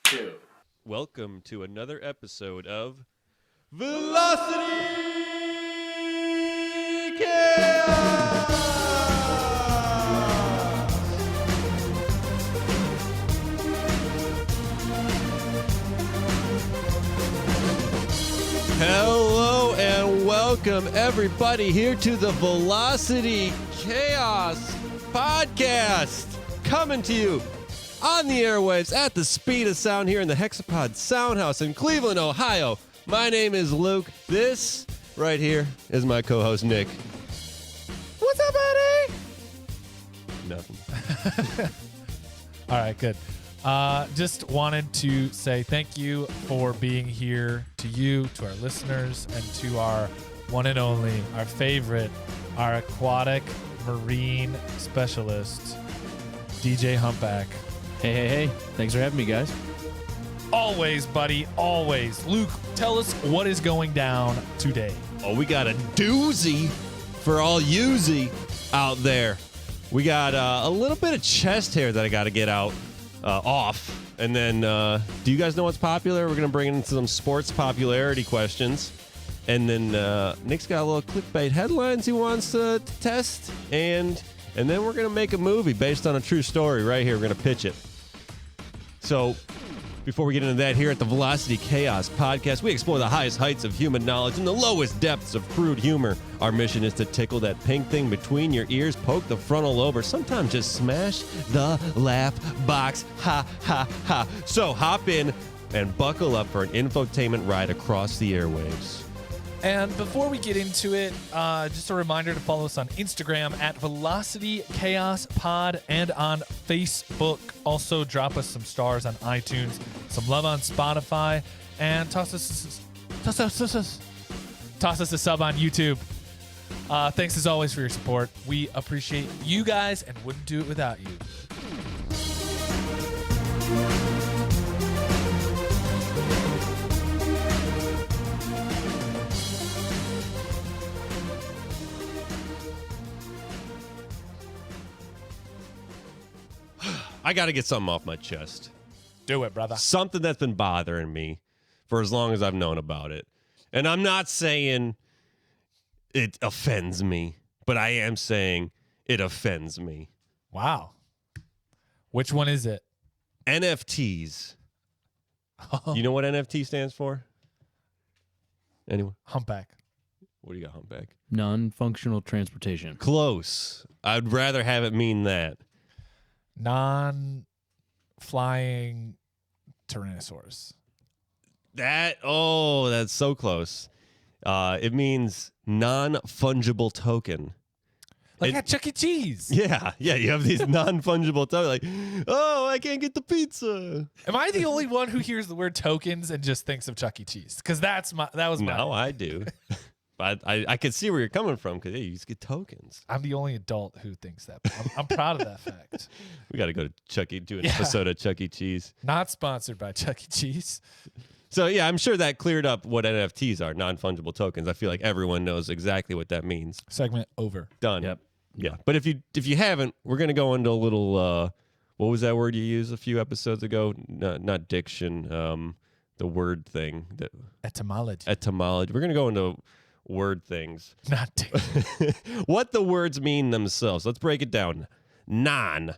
2. Welcome to another episode of Velocity Chaos! Hello and welcome everybody here to the Velocity Chaos Podcast, coming to you on the airwaves at the speed of sound here in the Hexapod Soundhouse in Cleveland, Ohio. My name is Luke. This right here is my co-host, Nick. What's up, buddy? Nothing. All right, good. Just wanted to say thank you for being here, to you, to our listeners, and to our one and only, our favorite, our aquatic marine specialist, DJ Humpback. Hey. Thanks for having me, guys. Always, buddy, always. Luke, tell us what is going down today. Oh, we got a doozy for all Uzi out there. We got a little bit of chest hair that I got to get out off. And then, do you guys know what's popular? We're going to bring in some sports popularity questions. And then Nick's got a little clickbait headlines he wants to test. And then we're going to make a movie based on a true story right here. We're going to pitch it. So, before we get into that, here at the Velocity Chaos Podcast, we explore the highest heights of human knowledge and the lowest depths of crude humor. Our mission is to tickle that pink thing between your ears, poke the frontal lobe, or sometimes just smash the laugh box. Ha, ha, ha. So, hop in and buckle up for an infotainment ride across the airwaves. And before we get into it, just a reminder to follow us on Instagram at Velocity Chaos Pod and on Facebook. Also, drop us some stars on iTunes, some love on Spotify, and toss us a sub on YouTube. Thanks as always for your support. We appreciate you guys and wouldn't do it without you. I got to get something off my chest. Do it, brother. Something that's been bothering me for as long as I've known about it. And I'm not saying it offends me, but I am saying it offends me. Wow. Which one is it? NFTs. You know what NFT stands for? Anyone? Humpback. What do you got, Humpback? Non-functional transportation. Close. I'd rather have it mean that. Non-flying Tyrannosaurus. That's so close. It means non-fungible token. Like at Chuck E. Cheese. Yeah. You have these non-fungible tokens. Like, oh, I can't get the pizza. Am I the only one who hears the word tokens and just thinks of Chuck E. Cheese? Because that was my. No, I do. But I can see where you're coming from because you just get tokens. I'm the only adult who thinks that. But I'm proud of that fact. We got to go to do an episode of Chuck E. Cheese. Not sponsored by Chuck E. Cheese. So, yeah, I'm sure that cleared up what NFTs are, non-fungible tokens. I feel like everyone knows exactly what that means. Segment over. Done. Yep. Yeah. But if you haven't, we're going to go into a little, what was that word you used a few episodes ago? Not diction, the word thing. Etymology. We're going to go into word things. Not diction. What the words mean themselves. Let's break it down. Non,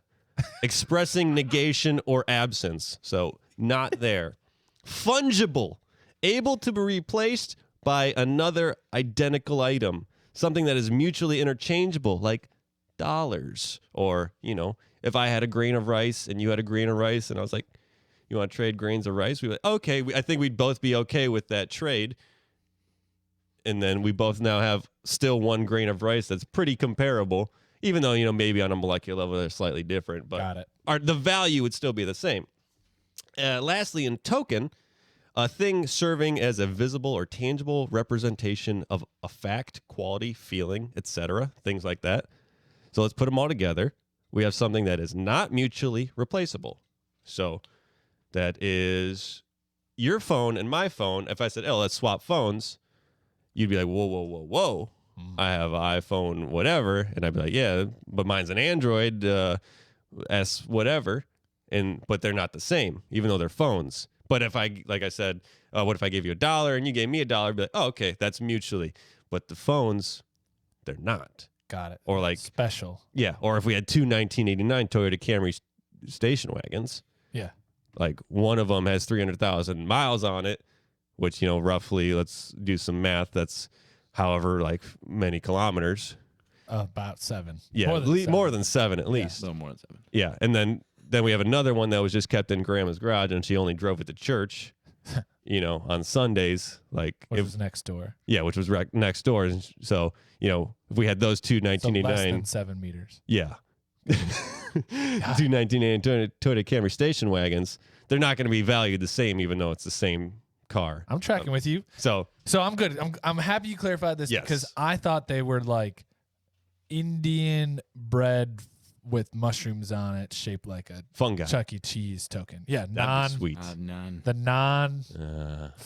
expressing negation or absence. So not there. Fungible, able to be replaced by another identical item. Something that is mutually interchangeable, like dollars. Or, if I had a grain of rice and you had a grain of rice and I was like, you want to trade grains of rice? We'd be like, okay, I think we'd both be okay with that trade. And then we both now have still one grain of rice that's pretty comparable, even though, maybe on a molecular level they're slightly different. But Got it. The value would still be the same. Lastly, in token, a thing serving as a visible or tangible representation of a fact, quality, feeling, etc., things like that. So let's put them all together. We have something that is not mutually replaceable. So that is your phone and my phone. If I said, let's swap phones, you'd be like, whoa. I have an iPhone, whatever. And I'd be like, yeah, but mine's an Android S whatever. but they're not the same, even though they're phones. But if like I said, what if I gave you $1 and you gave me $1? I'd be like, oh, okay, that's mutually. But the phones, they're not. Got it. Or like special. Yeah. Or if we had two 1989 Toyota Camry station wagons. Yeah. Like one of them has 300,000 miles on it, which, roughly, let's do some math. That's however like many kilometers. About 7. Yeah. More than 7 at least. A little more than 7. Yeah. And then we have another one that was just kept in grandma's garage and she only drove it to church, on Sundays. Like which was next door. Yeah, which was next door. And so, if we had those two 1989. So less than 7 meters. Yeah. Two 1989 Toyota Camry station wagons, they're not going to be valued the same, even though it's the same car. I'm tracking with you. So I'm good. I'm happy you clarified this because I thought they were like Indian bread with mushrooms on it, shaped like a fungi Chuck E. Cheese token. Yeah, sweet. The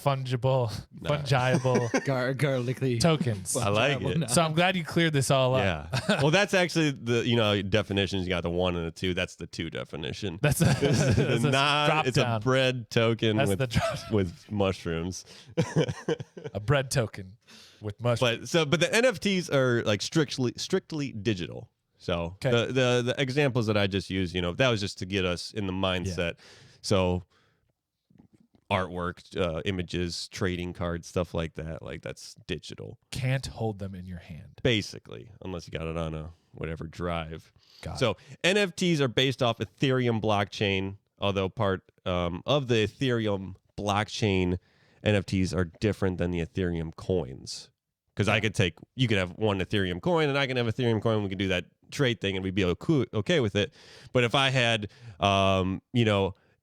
fungible, garlicly tokens. I like it. So I'm glad you cleared this all up. Yeah. Well, that's actually the definitions. You got the 1 and the 2. That's the 2 definition. That's it's down. A bread token with mushrooms. A bread token with mushrooms. But the NFTs are like strictly digital. So the examples that I just used, that was just to get us in the mindset. Yeah. So artwork, images, trading cards, stuff like that, like that's digital. Can't hold them in your hand. Basically, unless you got it on a whatever drive. So NFTs are based off Ethereum blockchain, although part of the Ethereum blockchain, NFTs are different than the Ethereum coins. Because you could have one Ethereum coin and I can have Ethereum coin. We can do that trade thing and we'd be okay with it. But if I had, an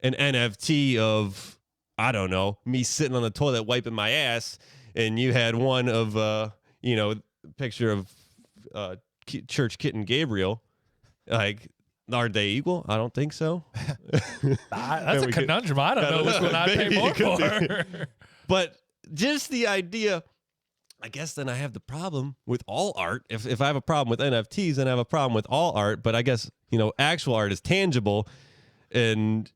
NFT of, I don't know, me sitting on the toilet wiping my ass, and you had one of, picture of church kitten Gabriel, like, are they equal? I don't think so. That's a conundrum. I don't know which one I'd pay more for. But just the idea... I guess then I have the problem with all art. If I have a problem with NFTs, then I have a problem with all art. But I guess, actual art is tangible. And,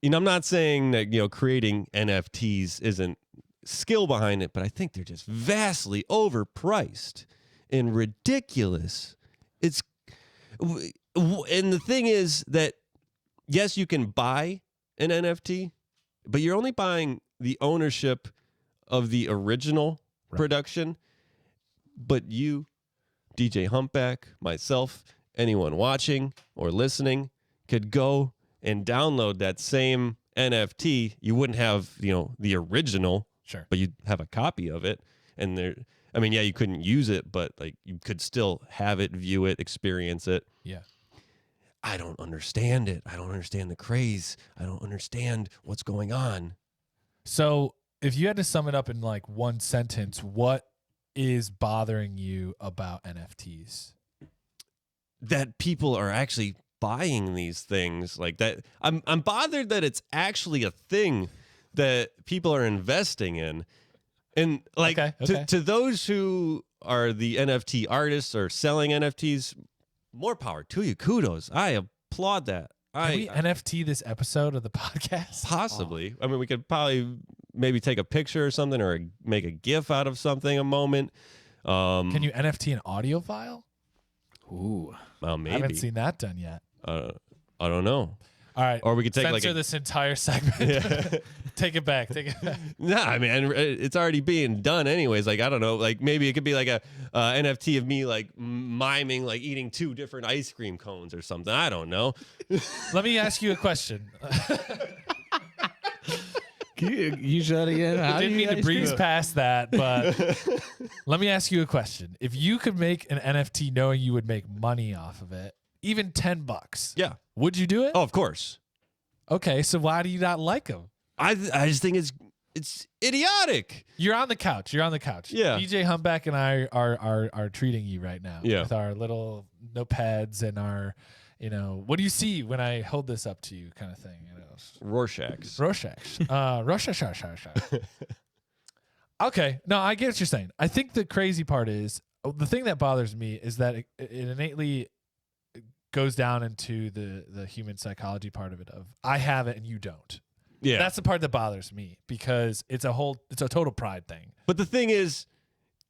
I'm not saying that, creating NFTs isn't skill behind it, but I think they're just vastly overpriced and ridiculous. And the thing is that, yes, you can buy an NFT, but you're only buying the ownership of the original production. But you, DJ Humpback, myself, anyone watching or listening could go and download that same NFT. You wouldn't have, the original, sure, but you'd have a copy of it. And you couldn't use it, but like you could still have it, view it, experience it. Yeah. I don't understand it. I don't understand the craze. I don't understand what's going on. So if you had to sum it up in like one sentence, what is bothering you about NFTs? That people are actually buying these things like that. I'm bothered that it's actually a thing that people are investing in. And like to those who are the NFT artists or selling NFTs, more power to you. Kudos. I applaud that. Can we NFT this episode of the podcast? Possibly. I mean, we could probably maybe take a picture or something or make a GIF out of something a moment. Can you NFT an audio file? Ooh. Well, maybe. I haven't seen that done yet. I don't know. All right. Or we could take censor this entire segment. Yeah. Take it back. Nah, I mean, it's already being done anyways. Like, I don't know. Like, maybe it could be like a NFT of me, like, miming, like, eating 2 different ice cream cones or something. I don't know. Let me ask you a question. Can you shut again? I didn't mean to breeze past that, but let me ask you a question. If you could make an NFT knowing you would make money off of it, even $10, yeah, would you do it? Oh, of course. Okay, so why do you not like them? I just think it's idiotic. You're on the couch. Yeah. DJ Humpback and I are treating you right now with our little notepads and our, what do you see when I hold this up to you kind of thing? Rorschachs. Okay. No, I get what you're saying. I think the crazy part is the thing that bothers me is that it innately goes down into the human psychology part of it of I have it and you don't. Yeah. That's the part that bothers me because it's a total pride thing. But the thing is,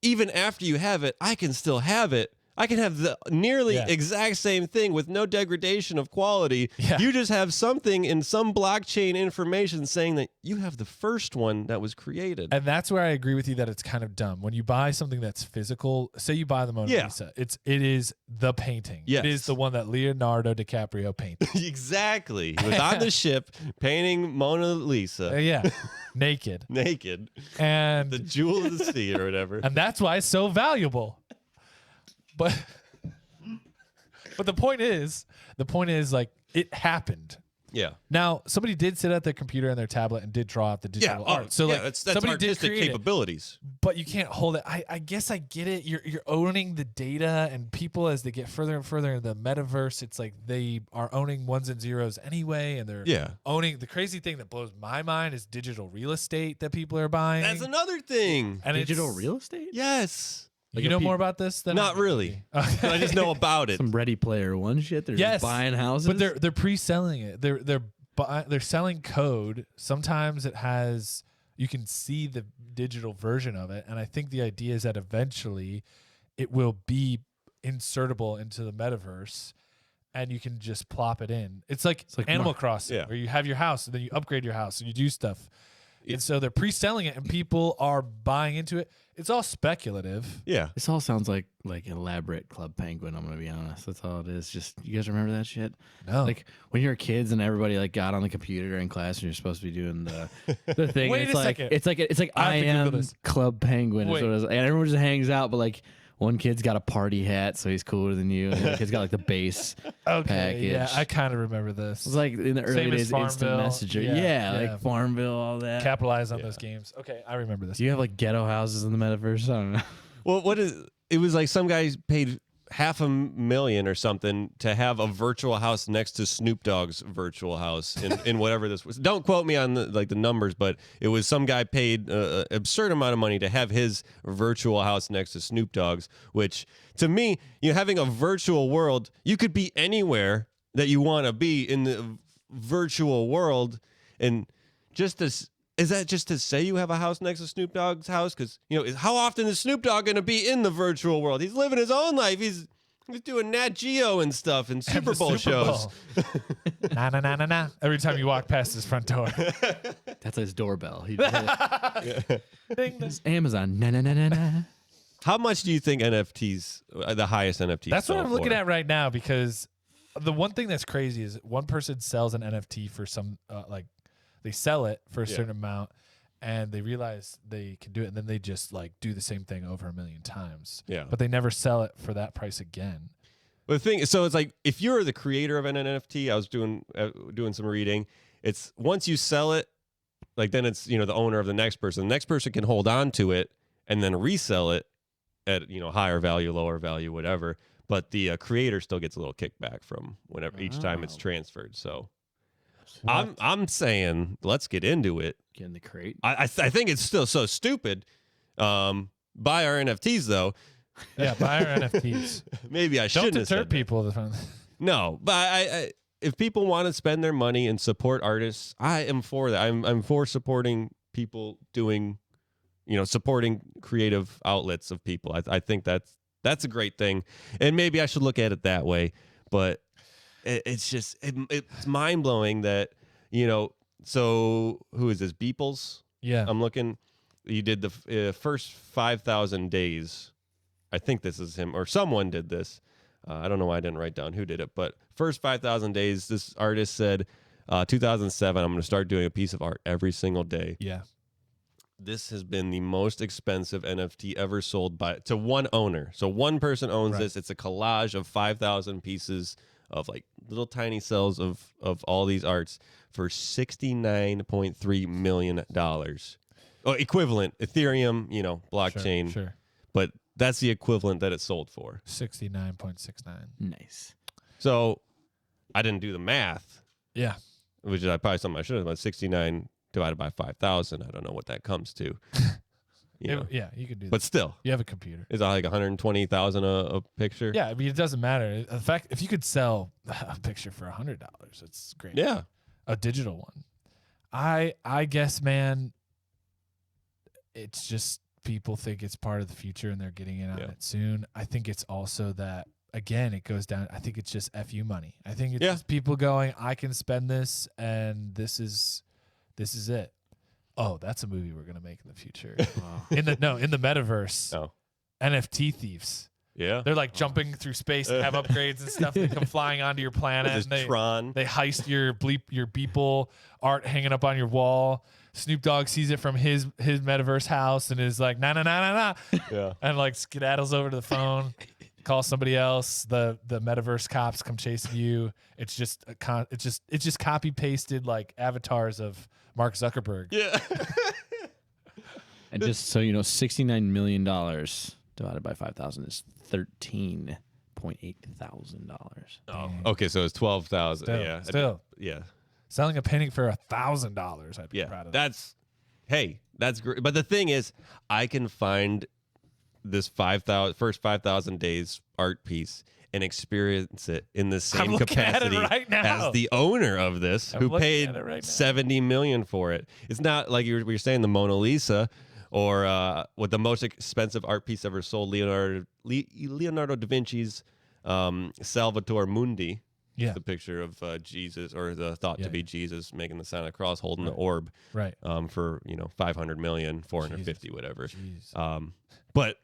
even after you have it, I can still have it. I can have the nearly exact same thing with no degradation of quality. Yeah. You just have something in some blockchain information saying that you have the first one that was created. And that's where I agree with you that it's kind of dumb. When you buy something that's physical, say you buy the Mona Lisa, it is the painting. Yes. It is the one that Leonardo DiCaprio painted. Exactly. He was on the ship painting Mona Lisa. Yeah. Naked. Naked. And the jewel of the sea or whatever. And that's why it's so valuable. But the point is like it happened. Yeah. Now somebody did sit at their computer and their tablet and did draw out the digital art. So like that's somebody artistic did create capabilities. But you can't hold it. I guess I get it. You're owning the data, and people as they get further and further in the metaverse, it's like they are owning ones and zeros anyway, and they're owning. The crazy thing that blows my mind is digital real estate that people are buying. That's another thing. And digital real estate? Yes. Like you know more about this than not really. I just know about it. Some Ready Player One shit. They're just buying houses, but they're pre-selling it. They're selling code. Sometimes it has you can see the digital version of it, and I think the idea is that eventually it will be insertable into the metaverse, and you can just plop it in. It's like Animal Crossing, where you have your house and then you upgrade your house and you do stuff. And so they're pre-selling it, and people are buying into it. It's all speculative. Yeah. This all sounds like elaborate Club Penguin, I'm going to be honest. That's all it is. Just, you guys remember that shit? No. Like, when you were kids and everybody, like, got on the computer during class and you're supposed to be doing the thing. Wait it's a like, second. It's like I I have to Google am this. Club Penguin. Is Wait. what it is. And everyone just hangs out, but, like, one kid's got a party hat, so he's cooler than you. And the other kid's got, like, the base package. Yeah, I kind of remember this. It was like in the early Same as days, Instant Farmville. Messenger. Yeah, Yeah, yeah. like Farmville, all that. Capitalize on those games. Okay, I remember this. Do you have like ghetto houses in the metaverse? I don't know. Well, it was like some guy paid $500,000 or something to have a virtual house next to Snoop Dogg's virtual house in whatever this was. Don't quote me on the numbers, but it was some guy paid an absurd amount of money to have his virtual house next to Snoop Dogg's, which to me, having a virtual world, you could be anywhere that you want to be in the virtual world. And is that just to say you have a house next to Snoop Dogg's house? Because, how often is Snoop Dogg going to be in the virtual world? He's living his own life. He's doing Nat Geo and stuff and Super Bowl shows. Nah, nah, nah, nah, nah. Every time you walk past his front door. That's his doorbell. He Ding, ding. Amazon. Na na na na na. How much do you think NFTs, the highest NFTs? That's what sell I'm looking for? at right now, because the one thing that's crazy is one person sells an NFT for some, they sell it for a certain amount and they realize they can do it, and then they just do the same thing over 1 million times. Yeah. But they never sell it for that price again. But the thing, so it's like if you're the creator of an NFT, I was doing some reading. It's once you sell it, then it's the owner of the next person. The next person can hold on to it and then resell it at higher value, lower value, whatever. But the creator still gets a little kickback from whenever each time it's transferred. So I'm saying let's get into it. Get in the crate. I think it's still so stupid. Buy our NFTs though. Yeah, buy our NFTs. Maybe I shouldn't Don't have said deter that. people. No, but I if people want to spend their money and support artists, I am for that. I'm for supporting people doing, supporting creative outlets of people. I think that's a great thing, and maybe I should look at it that way. But it's just it's mind blowing that So who is this? Beeples? Yeah. I'm looking. You did the first 5,000 days. I think this is him or someone did this. I don't know why I didn't write down who did it, but first 5,000 days, this artist said, 2007, I'm going to start doing a piece of art every single day. Yeah. This has been the most expensive NFT ever sold to one owner. So one person owns this. It's a collage of 5,000 pieces of little tiny cells of all these arts for $69.3 million. Oh, equivalent Ethereum, blockchain. Sure. But that's the equivalent that it sold for. 69.69. Nice. So I didn't do the math. Yeah. Which is probably something I should have done. 69 divided by 5,000. I don't know what that comes to. You know? You could do that. But still, You have a computer. is that like 120,000 a picture? Yeah, I mean, it doesn't matter. The fact, if you could sell a picture for $100, it's great. Yeah. A digital one. I guess, man, it's just people think it's part of the future and they're getting in on it soon. I think it's also that, again, it goes down. I think it's just FU money. I think it's just people going, I can spend this and this is it. Oh, that's a movie we're gonna make in the future. in the metaverse. Oh. NFT thieves. Yeah. They're like jumping through space and have upgrades and stuff. They come flying onto your planet. This And Tron. they heist your Beeple art hanging up on your wall. Snoop Dogg sees it from his metaverse house and is like, nah. Yeah. And like skedaddles over to the phone, calls somebody else. The metaverse cops come chasing you. It's just it's just copy pasted like avatars of Mark Zuckerberg. Yeah. And just so you know, $69 million divided by 5,000 is $13.8 thousand. Oh, okay, so it's 12,000. Yeah. Still. Yeah. Selling a painting for $1,000, I'd be proud of that. That's great. But the thing is, I can find this first 5,000 days art piece and experience it in the same capacity as the owner of this, who paid $70 million for it. It's not like you were saying the Mona Lisa or what the most expensive art piece ever sold, Leonardo da Vinci's Salvator Mundi. Yeah. The picture of Jesus, or the thought to be Jesus making the sign of the cross, holding the orb, right? For 500 million, 450, whatever. But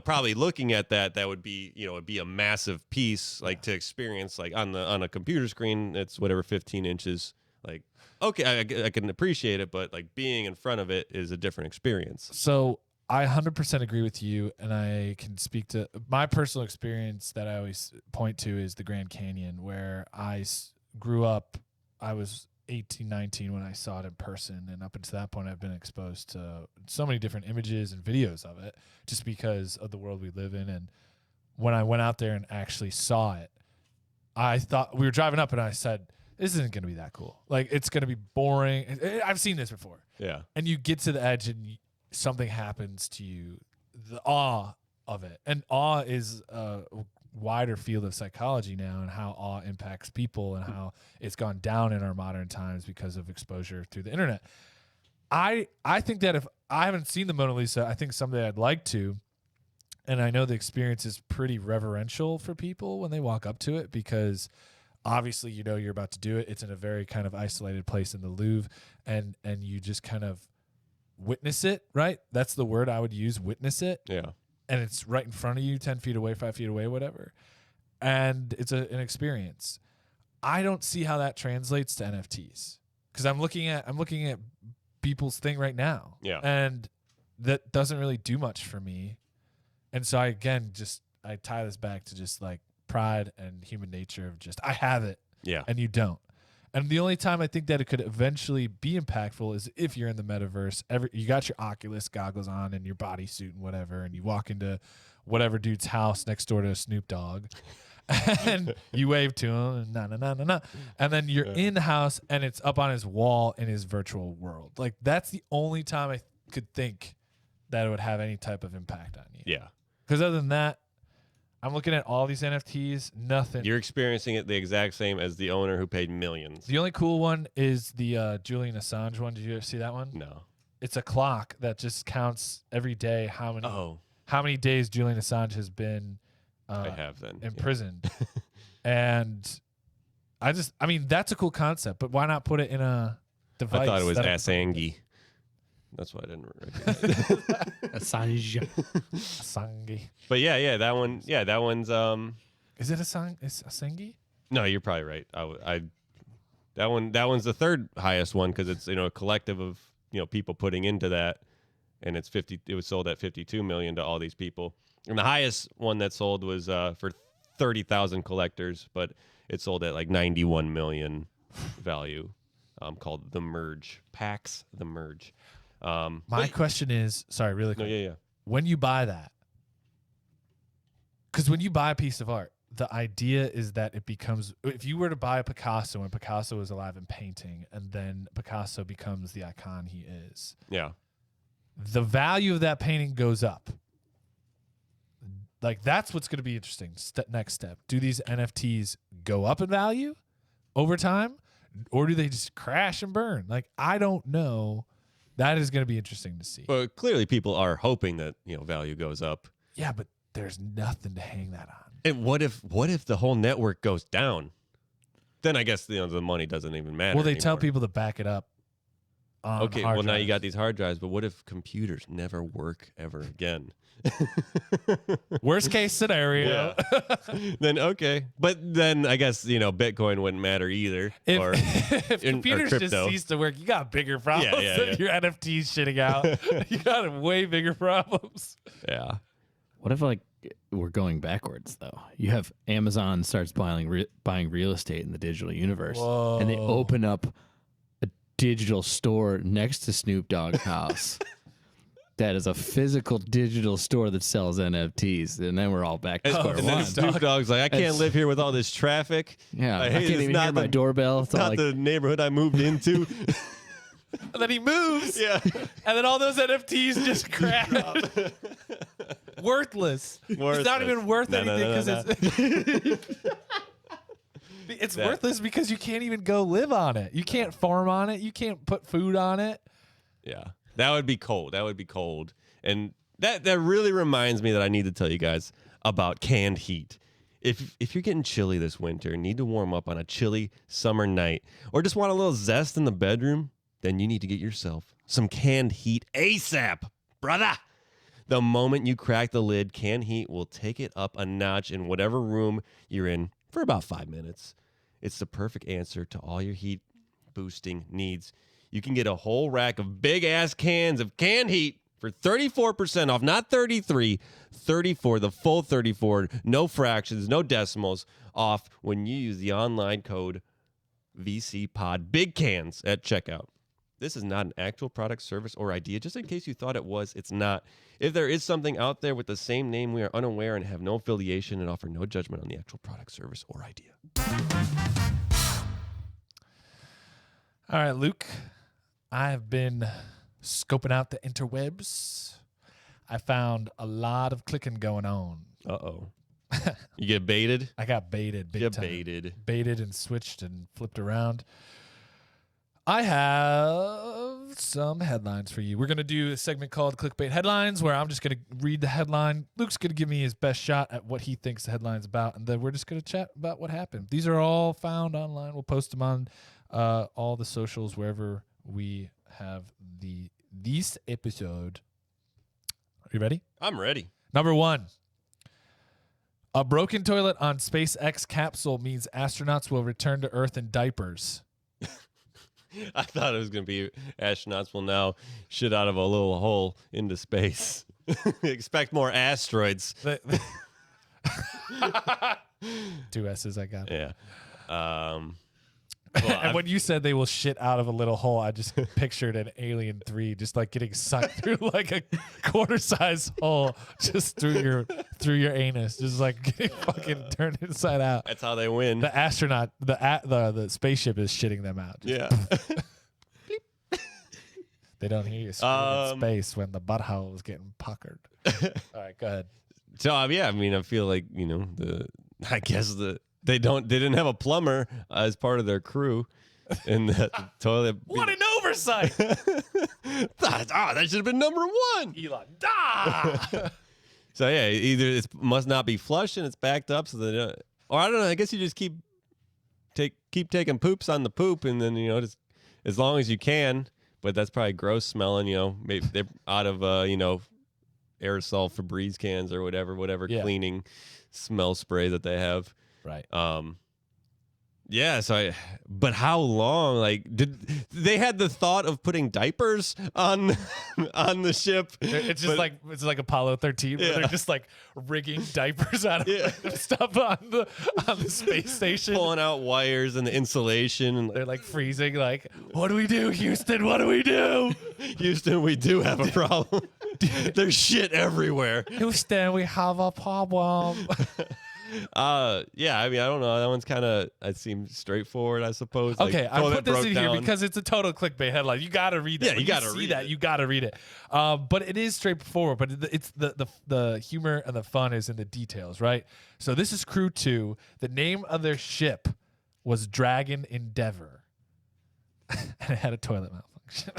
probably looking at that would be it'd be a massive piece, like to experience, like on a computer screen. It's whatever 15 inches. Like, okay, I can appreciate it, but like being in front of it is a different experience. So I 100% agree with you, and I can speak to my personal experience that I always point to is the Grand Canyon, where I grew up. I was 18, 19 when I saw it in person, and up until that point, I've been exposed to so many different images and videos of it just because of the world we live in. And when I went out there and actually saw it, I thought, we were driving up, and I said, this isn't going to be that cool. Like, it's going to be boring. I've seen this before. Yeah. And you get to the edge, and something happens to you, the awe of it. And awe is a wider field of psychology now, and how awe impacts people and how it's gone down in our modern times because of exposure through the internet. I think that if I haven't seen the Mona Lisa, I think someday I'd like to. And I know the experience is pretty reverential for people when they walk up to it, because obviously you're about to do it. It's in a very kind of isolated place in the Louvre, and you just kind of witness it, right? That's the word I would use, witness it. Yeah. And it's right in front of you, 10 feet away, 5 feet away, whatever. And it's an experience. I don't see how that translates to NFTs, because I'm looking at people's thing right now. Yeah. And that doesn't really do much for me. And so I tie this back to just like pride and human nature of just, I have it. Yeah. And you don't. And the only time I think that it could eventually be impactful is if you're in the metaverse. You got your Oculus goggles on and your bodysuit and whatever, and you walk into whatever dude's house next door to Snoop Dogg, and you wave to him, and and then you're in the house, and it's up on his wall in his virtual world. Like, that's the only time I could think that it would have any type of impact on you. Yeah. Because other than that, I'm looking at all these NFTs, nothing. You're experiencing it the exact same as the owner who paid millions. The only cool one is the Julian Assange one. Did you ever see that one? No. It's a clock that just counts every day how many days Julian Assange has been I have then imprisoned. And I mean, that's a cool concept, but why not put it in a device? I thought it was Assange. That's why I didn't recognize it. Assange. But that one. Yeah, that one's. Is it Assange? No, you're probably right. That one's the third highest one, because it's a collective of people putting into that, and it's 50. It was sold at 52 million to all these people, and the highest one that sold was for 30,000 collectors, but it sold at like 91 million value. Called The Merge. PAX The Merge. My question is, sorry, really quick. No, yeah. When you buy that, because when you buy a piece of art, the idea is that it becomes, if you were to buy a Picasso when Picasso was alive and painting, and then Picasso becomes the icon he is. Yeah. the value of that painting goes up. Like, that's what's going to be interesting. Next step. Do these NFTs go up in value over time, or do they just crash and burn? Like, I don't know. That is going to be interesting to see. Well, clearly people are hoping that, value goes up. Yeah, but there's nothing to hang that on. And what if the whole network goes down? Then I guess, the money doesn't even matter. Well, they anymore. tell people to back it up. Okay, well, now you got these hard drives, but what if computers never work ever again? Worst case scenario. Yeah. Then, okay. But then I guess, Bitcoin wouldn't matter either. If computers or just crypto. cease to work, you got bigger problems Yeah. than your NFTs shitting out. You got way bigger problems. Yeah. What if we're going backwards though? You have Amazon starts buying real estate in the digital universe, and they open up a digital store next to Snoop Dogg's house. That is a physical digital store that sells NFTs, and then we're all back to square And then one. Snoop Dogg's like, I can't live here with all this traffic. Yeah, I hate can't it's even not hear my the- doorbell. It's all Not like, the neighborhood I moved into. And then he moves. Yeah. And then all those NFTs just crash. Worthless. It's not even worth No, anything no, because it's worthless because you can't even go live on it. You can't farm on it. You can't put food on it. Yeah. That would be cold. And that really reminds me that I need to tell you guys about canned heat. If you're getting chilly this winter and need to warm up on a chilly summer night, or just want a little zest in the bedroom, then you need to get yourself some canned heat ASAP, brother. The moment you crack the lid, canned heat will take it up a notch in whatever room you're in for about 5 minutes. It's the perfect answer to all your heat boosting needs. You can get a whole rack of big-ass cans of canned heat for 34% off, not 33, 34, the full 34, no fractions, no decimals off when you use the online code VCPOD, big cans at checkout. This is not an actual product, service, or idea. Just in case you thought it was, it's not. If there is something out there with the same name, we are unaware and have no affiliation and offer no judgment on the actual product, service, or idea. All right, Luke. I have been scoping out the interwebs. I found a lot of clicking going on. Uh-oh. You get baited? I got baited big time. Baited and switched and flipped around. I have some headlines for you. We're going to do a segment called Clickbait Headlines, where I'm just going to read the headline. Luke's going to give me his best shot at what he thinks the headline's about, and then we're just going to chat about what happened. These are all found online. We'll post them on all the socials, wherever we have this episode. Are you ready? I'm ready. Number 1. A broken toilet on SpaceX capsule means astronauts will return to Earth in diapers. I thought it was going to be astronauts will now shit out of a little hole into space. Expect more asteroids. 2 S's, I got it. Yeah. And when you said they will shit out of a little hole, I just pictured an Alien 3 just like getting sucked through like a quarter-size hole just through your anus, just like getting fucking turned inside out. That's how they win. The astronaut, the spaceship is shitting them out. Yeah. They don't hear you scream in space when the butthole is getting puckered. All right, go ahead. So yeah, I mean, I feel like they didn't have a plumber as part of their crew in the toilet. What an oversight! That should have been number 1. Elon, da! So yeah, either it must not be flushed and it's backed up, so that, or I don't know. I guess you just keep taking poops on the poop, and then just as long as you can. But that's probably gross smelling. Maybe they're out of aerosol Febreze cans or whatever cleaning smell spray that they have. Right. Yeah, but how long? Like, did they had the thought of putting diapers on the ship? It's just like Apollo 13, where they're just like rigging diapers out of random stuff on the space station, pulling out wires and the insulation, and they're like freezing. Like, what do we do, Houston? What do we do? Houston, we do have a problem. There's shit everywhere. Houston, we have a problem. Yeah, I mean, I don't know. That one's kind of, it seems straightforward, I suppose. Okay, like, I put this in down. here because it's a total clickbait headline. You got to read that. Yeah, When you got to see read that. it. You got to read it. But it is straightforward. But it's the humor and the fun is in the details, right? So this is Crew 2. The name of their ship was Dragon Endeavor, and it had a toilet malfunction.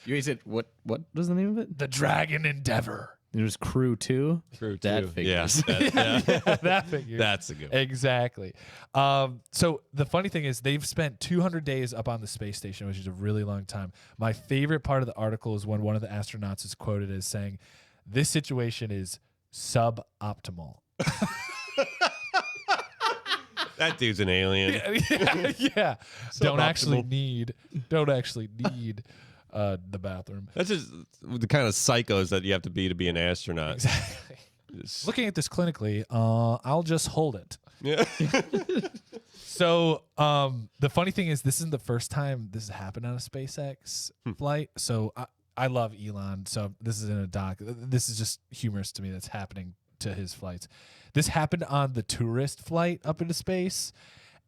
You said what was the name of it? The Dragon Endeavor. It was Crew 2. Crew That 2. figures. Yeah, That figure. that's a good one. Exactly. So the funny thing is they've spent 200 days up on the space station, which is a really long time. My favorite part of the article is when one of the astronauts is quoted as saying, "This situation is suboptimal." That dude's an alien. Yeah. Don't actually Suboptimal. need the bathroom. That's just the kind of psychos that you have to be an astronaut. Exactly. Just- Looking at this clinically, I'll just hold it. yeah. So the funny thing is, this isn't the first time this has happened on a SpaceX flight. So I love Elon. So this is in a doc. This is just humorous to me that's happening to his flights. This happened on the tourist flight up into space.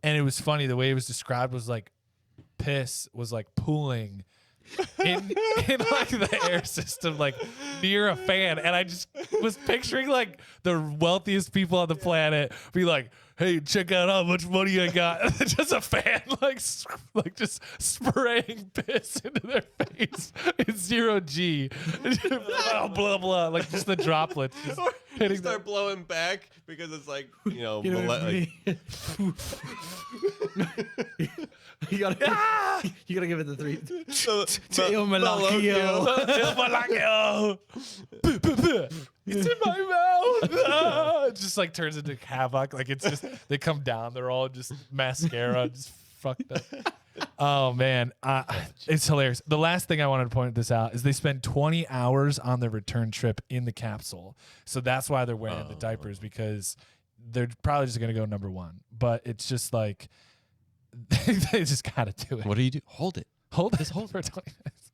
And it was funny. The way it was described was like piss was like pooling in like the air system, like near a fan. And I just was picturing like the wealthiest people on the planet be like, "Hey, check out how much money I got." And just a fan like just spraying piss into their face in 0G. blah, blah, blah. Like just the droplets just hitting You start blowing back because it's like, you know, You know what I mean? you gotta give it the three. Il Malakio. It's in my mouth. It just like turns into havoc. Like it's just they come down. They're all just mascara, just fucked up. Oh man, it's hilarious. The last thing I wanted to point this out is they spend 20 hours on their return trip in the capsule. So that's why they're wearing the diapers, because they're probably just gonna go number 1. But it's just like they just gotta do it. What do you do? Hold it. Hold this hold for 20 minutes.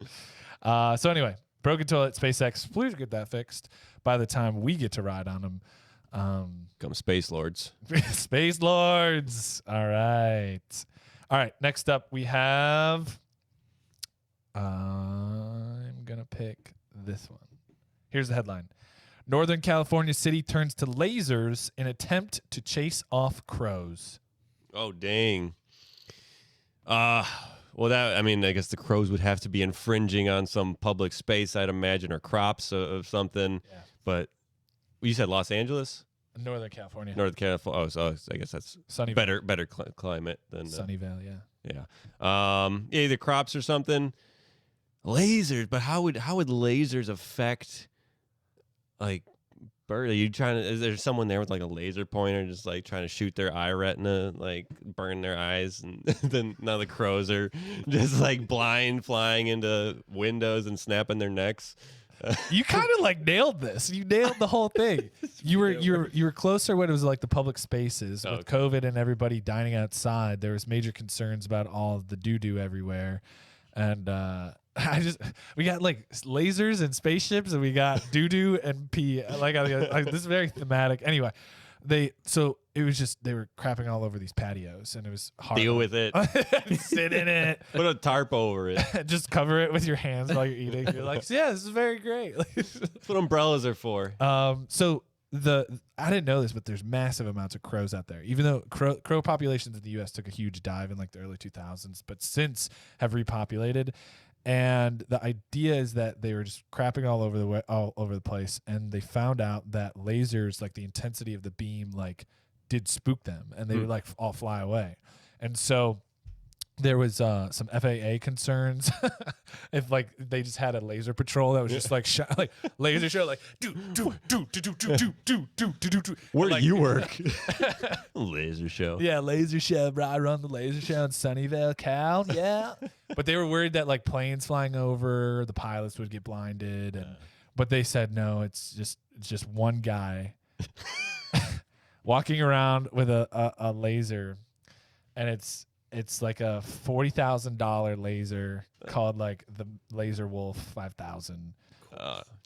So anyway, broken toilet, SpaceX. Please get that fixed by the time we get to ride on them. Come Space Lords. Space Lords. All right. Next up we have. I'm gonna pick this one. Here's the headline: Northern California city turns to lasers in attempt to chase off crows. Oh, dang. Well, I guess the crows would have to be infringing on some public space, I'd imagine, or crops of something. Yeah. But you said Los Angeles? Northern California. North California. Oh, so I guess that's Sunnyvale. better climate than Sunnyvale, yeah. Yeah. Either crops or something. Lasers, but how would lasers affect like bird? Are you is there someone there with like a laser pointer just like trying to shoot their eye retina, like burn their eyes, and then now the crows are just like blind flying into windows and snapping their necks? You kind of like nailed this. You nailed the whole thing. You were closer when it was like the public spaces with COVID and everybody dining outside. There was major concerns about all of the doo-doo everywhere, and we got like lasers and spaceships, and we got doo-doo and pee. Like this is very thematic. Anyway, it was just they were crapping all over these patios, and it was hard. Deal with it. Sit in it. Put a tarp over it. Just cover it with your hands while you're eating. You're like, yeah, this is very great. That's what umbrellas are for. So I didn't know this, but there's massive amounts of crows out there. Even though crow populations in the U.S. took a huge dive in like the early 2000s, but since have repopulated. And the idea is that they were just crapping all over the place, and they found out that lasers, like the intensity of the beam, like did spook them, and they would like all fly away. And so there was some FAA concerns if like they just had a laser patrol that was just like like laser show, like do. Where like, do you work? Laser show. Yeah, laser show, bro. I run the laser show in Sunnyvale, Cal. Yeah. But they were worried that like planes flying over, the pilots would get blinded, but they said no, it's just one guy walking around with a laser, and it's like a $40,000 laser called like the Laser Wolf 5000.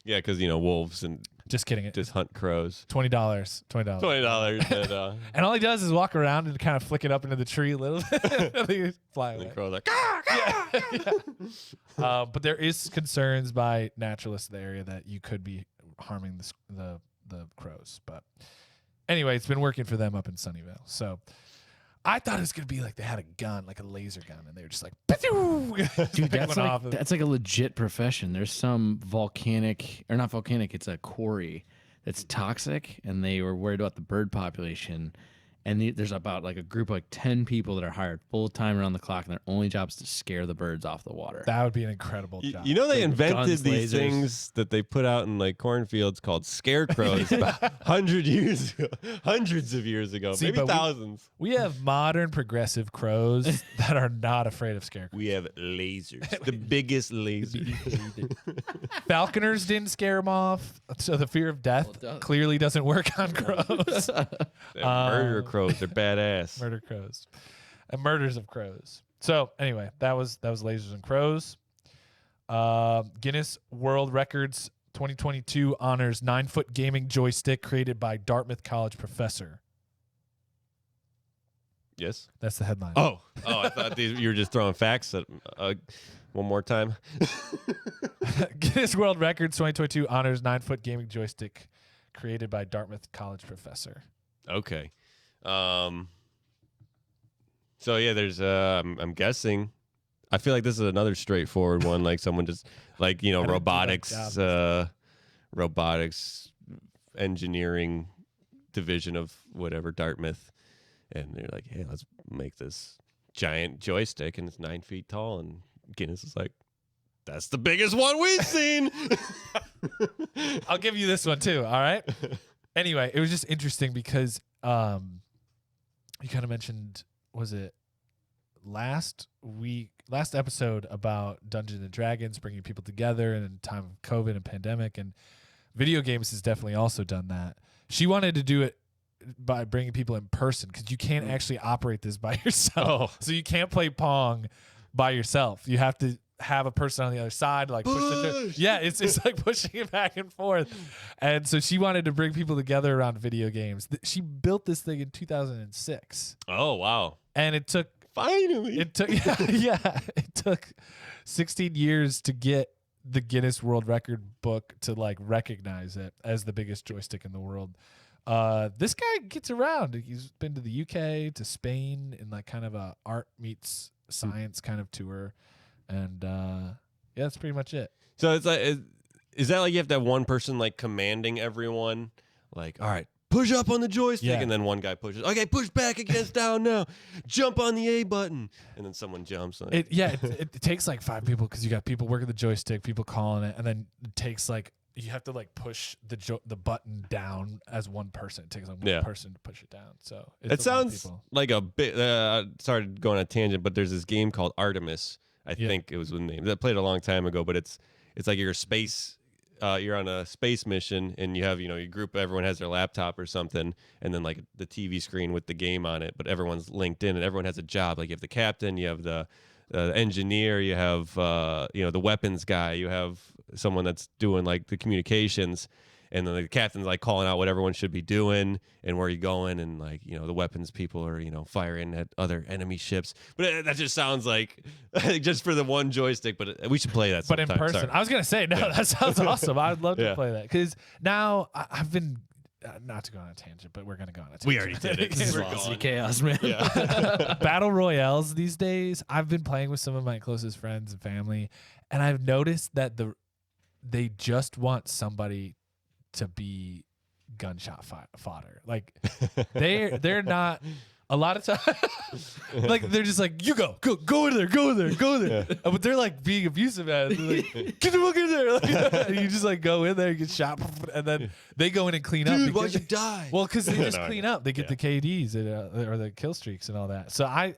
Yeah, because wolves and Just kidding. Just hunt crows. $20. $20. $20. And all he does is walk around and kind of flick it up into the tree a little bit. And they fly away. The crow's like, "Caw, caw." Yeah. But there is concerns by naturalists in the area that you could be harming the crows. But anyway, it's been working for them up in Sunnyvale. So I thought it was going to be like they had a gun, like a laser gun, and they were just like, dude, that's like a legit profession. There's some not volcanic, it's a quarry that's toxic, and they were worried about the bird population. And there's about like a group of like 10 people that are hired full time around the clock, and their only job is to scare the birds off the water. That would be an incredible job. You know, they invented Guns, these lasers. things that they put out in like cornfields called scarecrows about 100 years ago, hundreds of years ago, See, maybe but thousands. We have modern progressive crows that are not afraid of scarecrows. We have lasers, the biggest lasers. Falconers didn't scare them off, so the fear of death clearly doesn't work on crows. Murder crows, they're badass. Murder crows. And murders of crows. So anyway, that was lasers and crows. Guinness World Records 2022 honors 9-foot gaming joystick created by Dartmouth College professor. Yes. That's the headline. Oh, I thought you were just throwing facts at one more time. Guinness World Records 2022 honors 9-foot gaming joystick created by Dartmouth College professor. Okay. So yeah, there's I'm guessing. I feel like this is another straightforward one, like someone just like, you know, robotics engineering division of whatever, Dartmouth, and they're like, hey, let's make this giant joystick, and it's 9 feet tall, and Guinness is like, that's the biggest one we've seen. I'll give you this one too. All right. Anyway, it was just interesting because you kind of mentioned, was it last episode about Dungeons and Dragons bringing people together in a time of COVID and pandemic, and video games has definitely also done that. She wanted to do it by bringing people in person because you can't actually operate this by yourself. So you can't play Pong by yourself. You have to have a person on the other side, like push it. Yeah, it's like pushing it back and forth. And so she wanted to bring people together around video games. She built this thing in 2006. Oh wow! And it took It took 16 years to get the Guinness World Record book to like recognize it as the biggest joystick in the world. This guy gets around. He's been to the UK, to Spain, in like kind of a art meets science kind of tour. And yeah, that's pretty much it. So it's like, is that like you have to have one person like commanding everyone? Like, all right, push up on the joystick, and then one guy pushes. Okay, push back against down now. Jump on the A button, and then someone jumps on it. It takes like 5 people because you got people working the joystick, people calling it, and then it takes like you have to like push the button down as one person. It takes like one person to push it down. So it sounds like a bit. Sorry, going on a tangent, but there's this game called Artemis. I think it was the name that played a long time ago, but it's like you're on a space mission, and you have, you know, your group, everyone has their laptop or something, and then like the TV screen with the game on it, but everyone's linked in and everyone has a job. Like you have the captain, you have the engineer, you have you know, the weapons guy, you have someone that's doing like the communications, and then the captain's like calling out what everyone should be doing and where you're going, and like, you know, the weapons people are, you know, firing at other enemy ships. But that just sounds like just for the one joystick. But we should play that sometime. But in person. Sorry. I was gonna say, that sounds awesome. I'd love to play that because now I've been not to go on a tangent, but we're gonna go on a tangent. We already did it. This is lousy chaos, man. Yeah. Battle royales these days, I've been playing with some of my closest friends and family, and I've noticed that they just want somebody to be gunshot fodder. Like they're not a lot of times like they're just like, you go in there. But they're like being abusive at it. They're like, get the fuck in there. Like, and you just like go in there and get shot, and then they go in and clean up. Dude, why'd you die? Well, because they just clean up. They get the KDs or the kill streaks and all that. So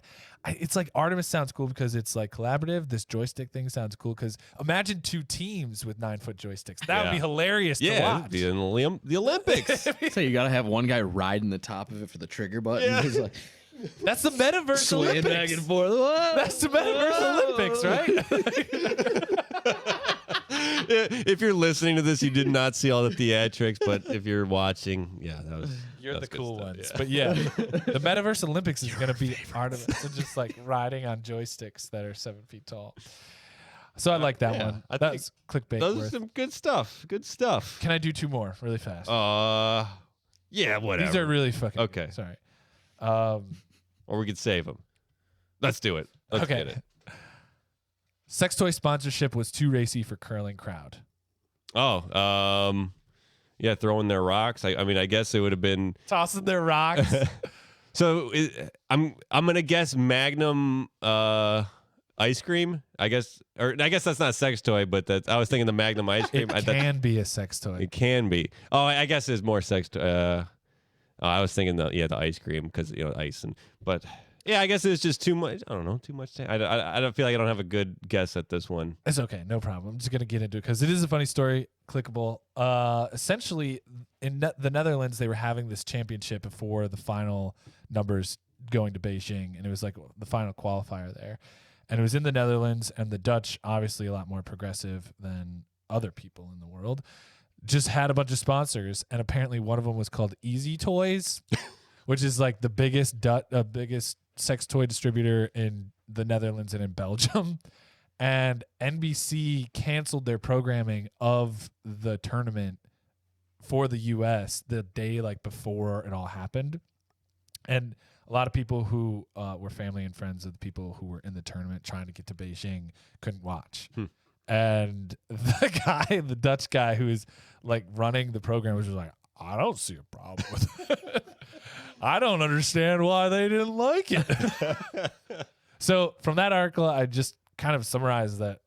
it's like Artemis sounds cool because it's like collaborative. This joystick thing sounds cool because imagine 2 teams with 9-foot joysticks. That would be hilarious to watch. The Olympics. So you gotta have one guy riding the top of it for the trigger button. Yeah. He's like That's the metaverse swaying Olympics. back and forth. Whoa. That's the metaverse Olympics, right? If you're listening to this, you did not see all the theatrics, but if you're watching, yeah, You're the cool stuff, ones. yeah. But yeah, the Metaverse Olympics is going to be part of it. So just like riding on joysticks that are 7 feet tall. So I like that one. I That's clickbait. Those worth. are some good stuff. Good stuff. Can I do 2 more really fast? Yeah, whatever. These are really fucking okay. good. Sorry. Or we could save them. Let's do it. Let's okay. get it. Sex toy sponsorship was too racy for curling crowd. Oh, yeah, throwing their rocks. I mean, I guess it would have been Tossing their rocks. So I'm gonna guess Magnum ice cream. I guess that's not a sex toy, but I was thinking the Magnum ice cream. It can be a sex toy. It can be. Oh, I guess it's more sex. I was thinking the ice cream because ice but yeah, I guess it's just too much. I don't know, too much. I don't feel like I don't have a good guess at this one. It's okay, no problem. I'm just gonna get into it because it is a funny story. Clickable. Essentially, in the Netherlands, they were having this championship before the final numbers going to Beijing, and it was like the final qualifier there. And it was in the Netherlands, and the Dutch, obviously a lot more progressive than other people in the world, just had a bunch of sponsors, and apparently one of them was called Easy Toys, which is like the biggest sex toy distributor in the Netherlands and in Belgium. And NBC canceled their programming of the tournament for the U.S. the day before it all happened. And a lot of people who were family and friends of the people who were in the tournament trying to get to Beijing couldn't watch. And the Dutch guy who is running the program was just like, I don't see a problem with it. I don't understand why they didn't like it. So from that article, I just kind of summarized that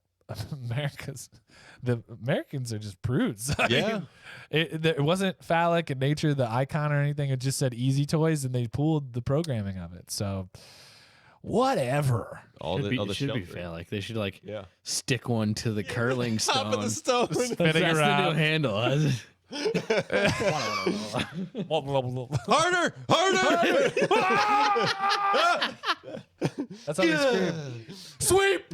the Americans are just prudes. Yeah. It wasn't phallic in nature, the icon or anything. It just said Easy Toys, and they pulled the programming of it. So whatever. It should be phallic. They should stick one to the curling stone. Top of the stone. Spinning That's around. the new handle. Harder! That's how they scream. Sweep!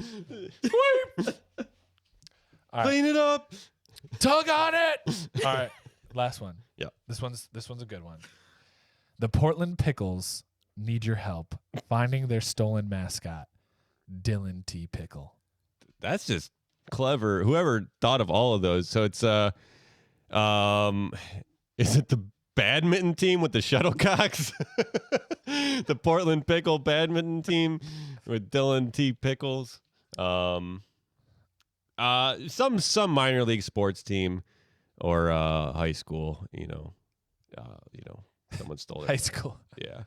All right. Clean it up. Tug on it. All right. Last one. Yeah. This one's a good one. The Portland Pickles need your help finding their stolen mascot, Dylan T. Pickle. That's just clever. Whoever thought of all of those. So it's is it the badminton team with the shuttlecocks? The Portland Pickle badminton team with Dylan T. Pickles. Some minor league sports team or high school, someone stole it. High school. Yeah.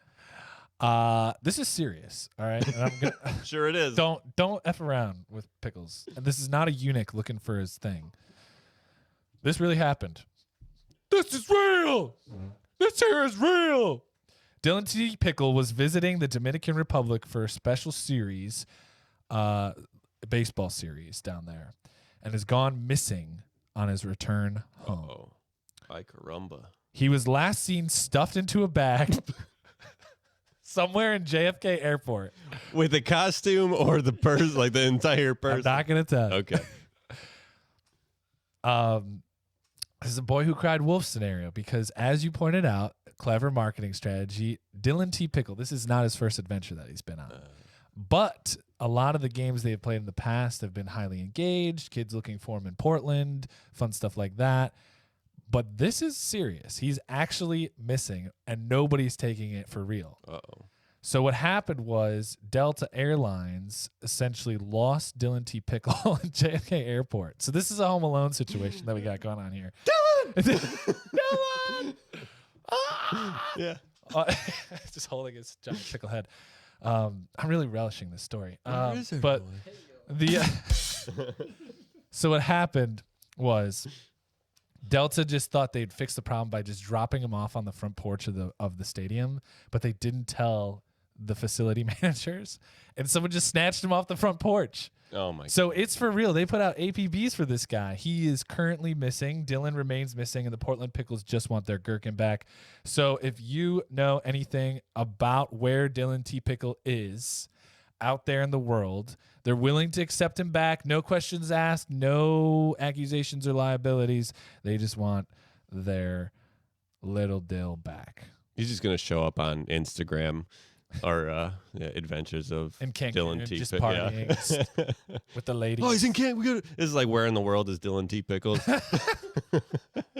This is serious, all right? And I'm gonna Sure it is. Don't F around with Pickles. And this is not a eunuch looking for his thing. This really happened. This is real. This here is real. Dylan T. Pickle was visiting the Dominican Republic for a special series, baseball series down there, and has gone missing on his return home. Oh, ay caramba. He was last seen stuffed into a bag somewhere in JFK Airport. With a costume or the purse, like the entire person? I'm not going to tell. Okay. This is a boy who cried wolf scenario because, as you pointed out, clever marketing strategy. Dylan T. Pickle, this is not his first adventure that he's been on. But a lot of the games they have played in the past have been highly engaged, kids looking for him in Portland, fun stuff like that. But this is serious. He's actually missing, and nobody's taking it for real. Uh-oh. So what happened was Delta Airlines essentially lost Dylan T. Pickle in JFK Airport. So this is a Home Alone situation that we got going on here. Dylan! Dylan! Ah! Yeah. Just holding his giant pickle head. I'm really relishing this story. Where is But so what happened was Delta just thought they'd fix the problem by just dropping him off on the front porch of the stadium, but they didn't tell the facility managers, and someone just snatched him off the front porch. Oh my! So it's for real. They put out APBs for this guy. He is currently missing. Dylan remains missing, and the Portland Pickles just want their gherkin back. So if you know anything about where Dylan T. Pickle is out there in the world, They're willing to accept him back. No questions asked. No accusations or liabilities. They just want their little Dill back. He's just gonna show up on Instagram or adventures of In Cancun, Dylan T. just Pick- partying with the ladies. Oh, he's in Cancun. This is like where in the world is Dylan T. Pickles?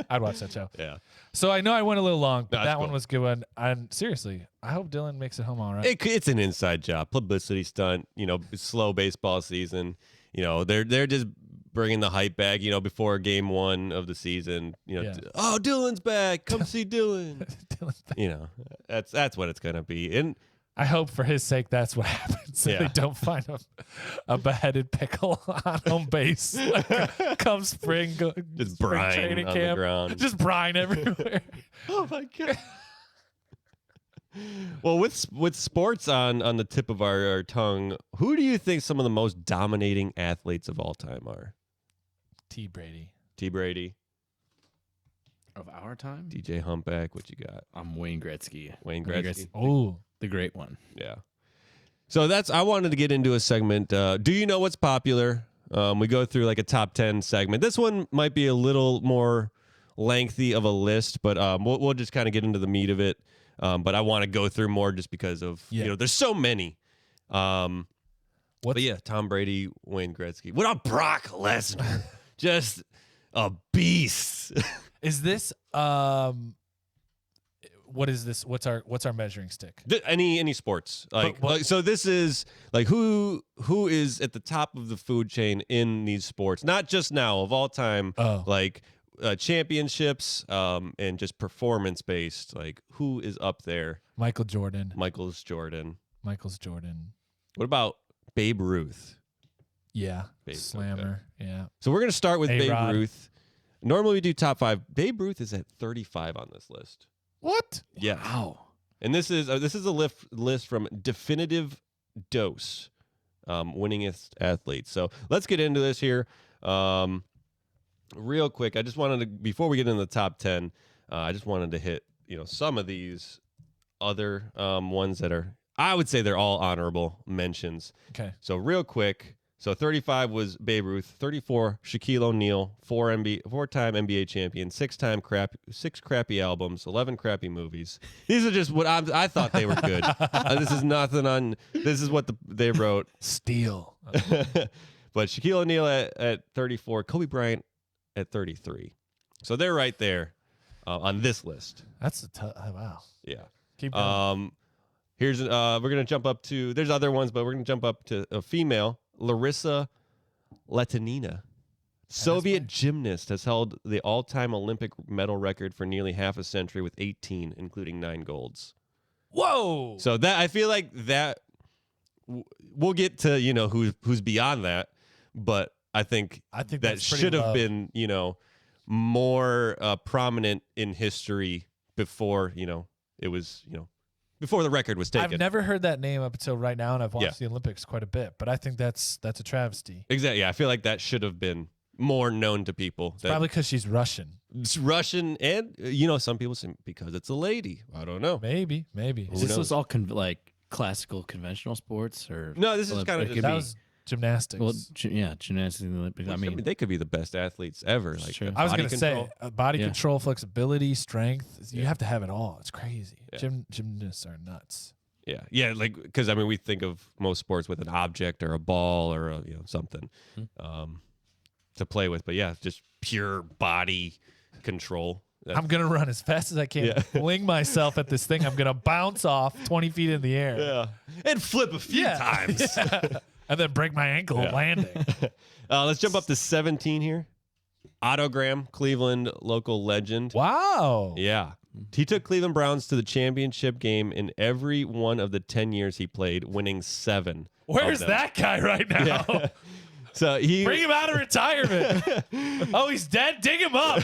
I'd watch that show. Yeah. So I know I went a little long, but No, that that's one cool. was a good one. And seriously, I hope Dylan makes it home all right. It's an inside job, publicity stunt. Slow baseball season. They're just bringing the hype back. Before game 1 of the season. Yeah. Oh, Dylan's back. Come see Dylan. Dylan's back. That's what it's gonna be. And I hope for his sake that's what happens. So Yeah. they don't find a beheaded pickle on home base. Like, come spring, just spring brine training on camp. the ground. Just brine everywhere. Oh my god. Well, with sports on the tip of our tongue, who do you think some of the most dominating athletes of all time are? T. Brady. T. Brady, Of our time, DJ Humpback. What you got? I'm Wayne Gretzky. Wayne Gretzky. Oh, The great one. Yeah. So I wanted to get into a segment. Do you know what's popular? We go through like a top 10 segment. This one might be a little more lengthy of a list, but we'll just kind of get into the meat of it. But I want to go through more just because of, there's so many. But yeah, Tom Brady, Wayne Gretzky. What about Brock Lesnar? Just a beast. is this what is this? What's our measuring stick? Any sports. So this is like who is at the top of the food chain in these sports, not just now, of all time. Like championships and just performance based. Like who is up there? Michael's Jordan. Michael's Jordan. What What about Babe Ruth? Yeah. Babe, Slammer. okay. Yeah. So we're gonna start with A-Rod. Babe Ruth. Normally we do top 5. Babe Ruth is at 35 on this list. What? Yeah. Wow. And this is a list from Definitive Dose, winningest athletes. So let's get into this here, real quick. I just wanted to, before we get into the top 10, I just wanted to hit some of these other ones that are, I would say they're all honorable mentions. Okay. So real quick. So 35 was Babe Ruth, 34 Shaquille O'Neal, 4-time NBA champion, 6 crappy albums, 11 crappy movies. These are just what I thought they were good. This is nothing on. This is what they wrote. Steal. But Shaquille O'Neal at 34, Kobe Bryant at 33. So they're right there on this list. That's a tough. Wow. Yeah. Keep going. Here's we're gonna jump up to. There's other ones, but we're gonna jump up to a female. Larissa Latinina, Soviet gymnast, has held the all-time Olympic medal record for nearly half a century with 18, including 9 golds. Whoa! So that I feel like that we'll get to who's beyond that, but I think that that's pretty should have low. been more prominent in history before it was before the record was taken. I've never heard that name up until right now, and I've watched the Olympics quite a bit. But I think that's a travesty. Exactly. Yeah, I feel like that should have been more known to people. Probably because she's Russian. It's Russian, and some people say because it's a lady. I don't know. Maybe. Is this was all like classical conventional sports, or No, this is kind of it just could That be- was gymnastics. well, gymnastics in the Olympics. I mean, they could be the best athletes ever. It's Like true. I was body going to control. say body Yeah. control, flexibility, strength. You have to have it all. It's crazy. Yeah. Gymnasts are nuts. Yeah, like because we think of most sports with an object or a ball or something to play with, but yeah, just pure body control. I'm going to run as fast as I can, fling myself at this thing. I'm going to bounce off 20 feet in the air. Yeah, and flip a few times. And then break my ankle landing. Let's jump up to 17 here. Otto Graham, Cleveland local legend. Wow. Yeah. He took Cleveland Browns to the championship game in every one of the 10 years he played, winning 7. Where's that guy right now? So Bring him out of retirement. Oh, he's dead? Dig him up.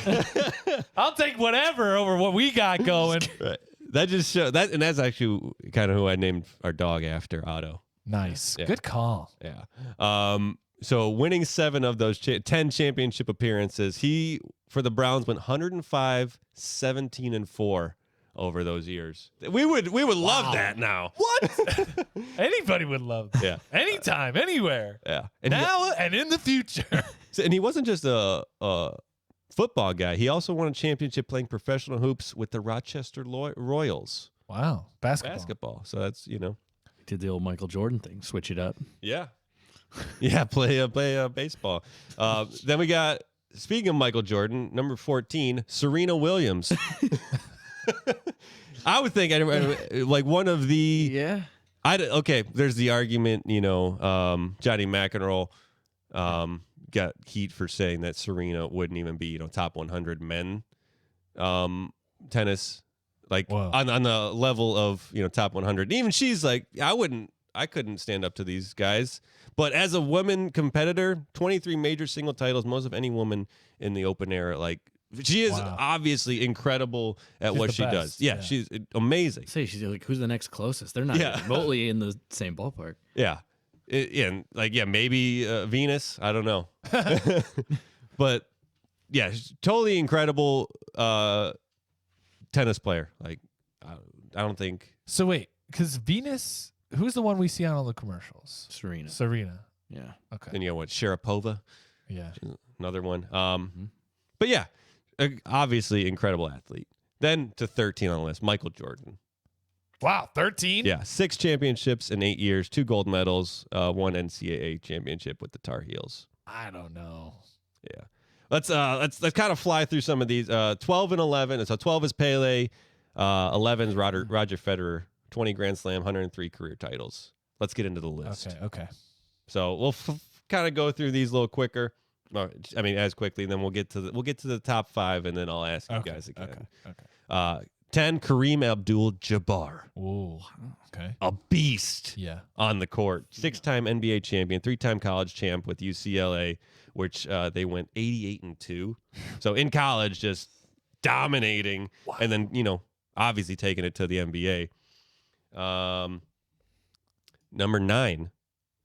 I'll take whatever over what we got going. Right. That just shows that, and that's actually kind of who I named our dog after, Otto. Nice. Yeah. Good call. Yeah. So winning 7 of those 10 championship appearances, he for the Browns went 105, 17, and 4 over those years. We would love that now. What? Anybody would love that. Yeah. Anytime, anywhere. Yeah. Now and in the future. And he wasn't just a football guy. He also won a championship playing professional hoops with the Rochester Royals. Wow. Basketball. So that's, Did the old Michael Jordan thing, switch it up. Yeah. Yeah, play baseball. Then we got, speaking of Michael Jordan, number 14, Serena Williams. I would think like one of the okay, there's the argument, Johnny McEnroe got heat for saying that Serena wouldn't even be, top 100 men tennis, like on the level of, top 100. Even she's like, I couldn't stand up to these guys. But as a woman competitor, 23 major single titles, most of any woman in the open era. Like, she is obviously incredible at what she does. Yeah, she's amazing. Say, she's like, who's the next closest? They're not remotely in the same ballpark. Yeah. Maybe Venus. I don't know. But, yeah, she's totally incredible tennis player. Like, I don't think. So, wait, because Venus... Who's the one we see on all the commercials? Serena. Yeah. Okay. Then Sharapova. Yeah. Another one. But yeah, obviously incredible athlete. Then to 13 on the list, Michael Jordan. Wow, 13? Yeah, 6 championships in 8 years, 2 gold medals, 1 NCAA championship with the Tar Heels. I don't know. Yeah. Let's kind of fly through some of these. 12 and 11. So 12 is Pele, 11 is Roger Federer. 20 Grand Slam, 103 career titles. Let's get into the list. Okay. So we'll kind of go through these a little quicker. As quickly, and then we'll get to the top 5, and then I'll ask you guys again. Okay. 10, Kareem Abdul-Jabbar. Ooh. Okay. A beast. Yeah. On the court. 6-time NBA champion, 3-time college champ with UCLA, which they went 88-2. So in college, just dominating, and then obviously taking it to the NBA. Number 9,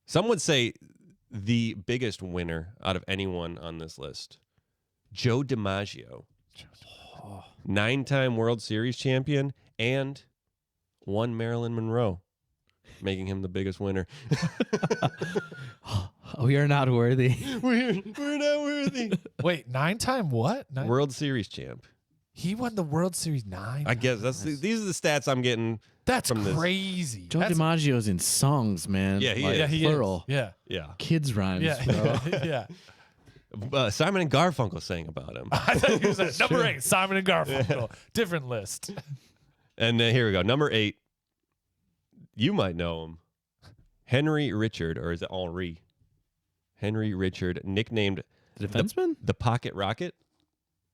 some would say the biggest winner out of anyone on this list, Joe DiMaggio, 9-time World Series champion and 1 Marilyn Monroe, making him the biggest winner. We are not worthy. We're not worthy. Wait, 9-time what? World Series champ. He won the World Series 9 I guess these are the stats I'm getting. That's from crazy. Joe DiMaggio's in songs, man. Yeah, he is. He plural. Is. Yeah. Yeah. Kids rhymes, bro. Yeah. Simon and Garfunkel sang about him. I thought you said number 8, Simon and Garfunkel. Different list. And here we go. Number 8. You might know him. Henry Richard, or is it Henri? Henry Richard, nicknamed the defenseman? The Pocket Rocket.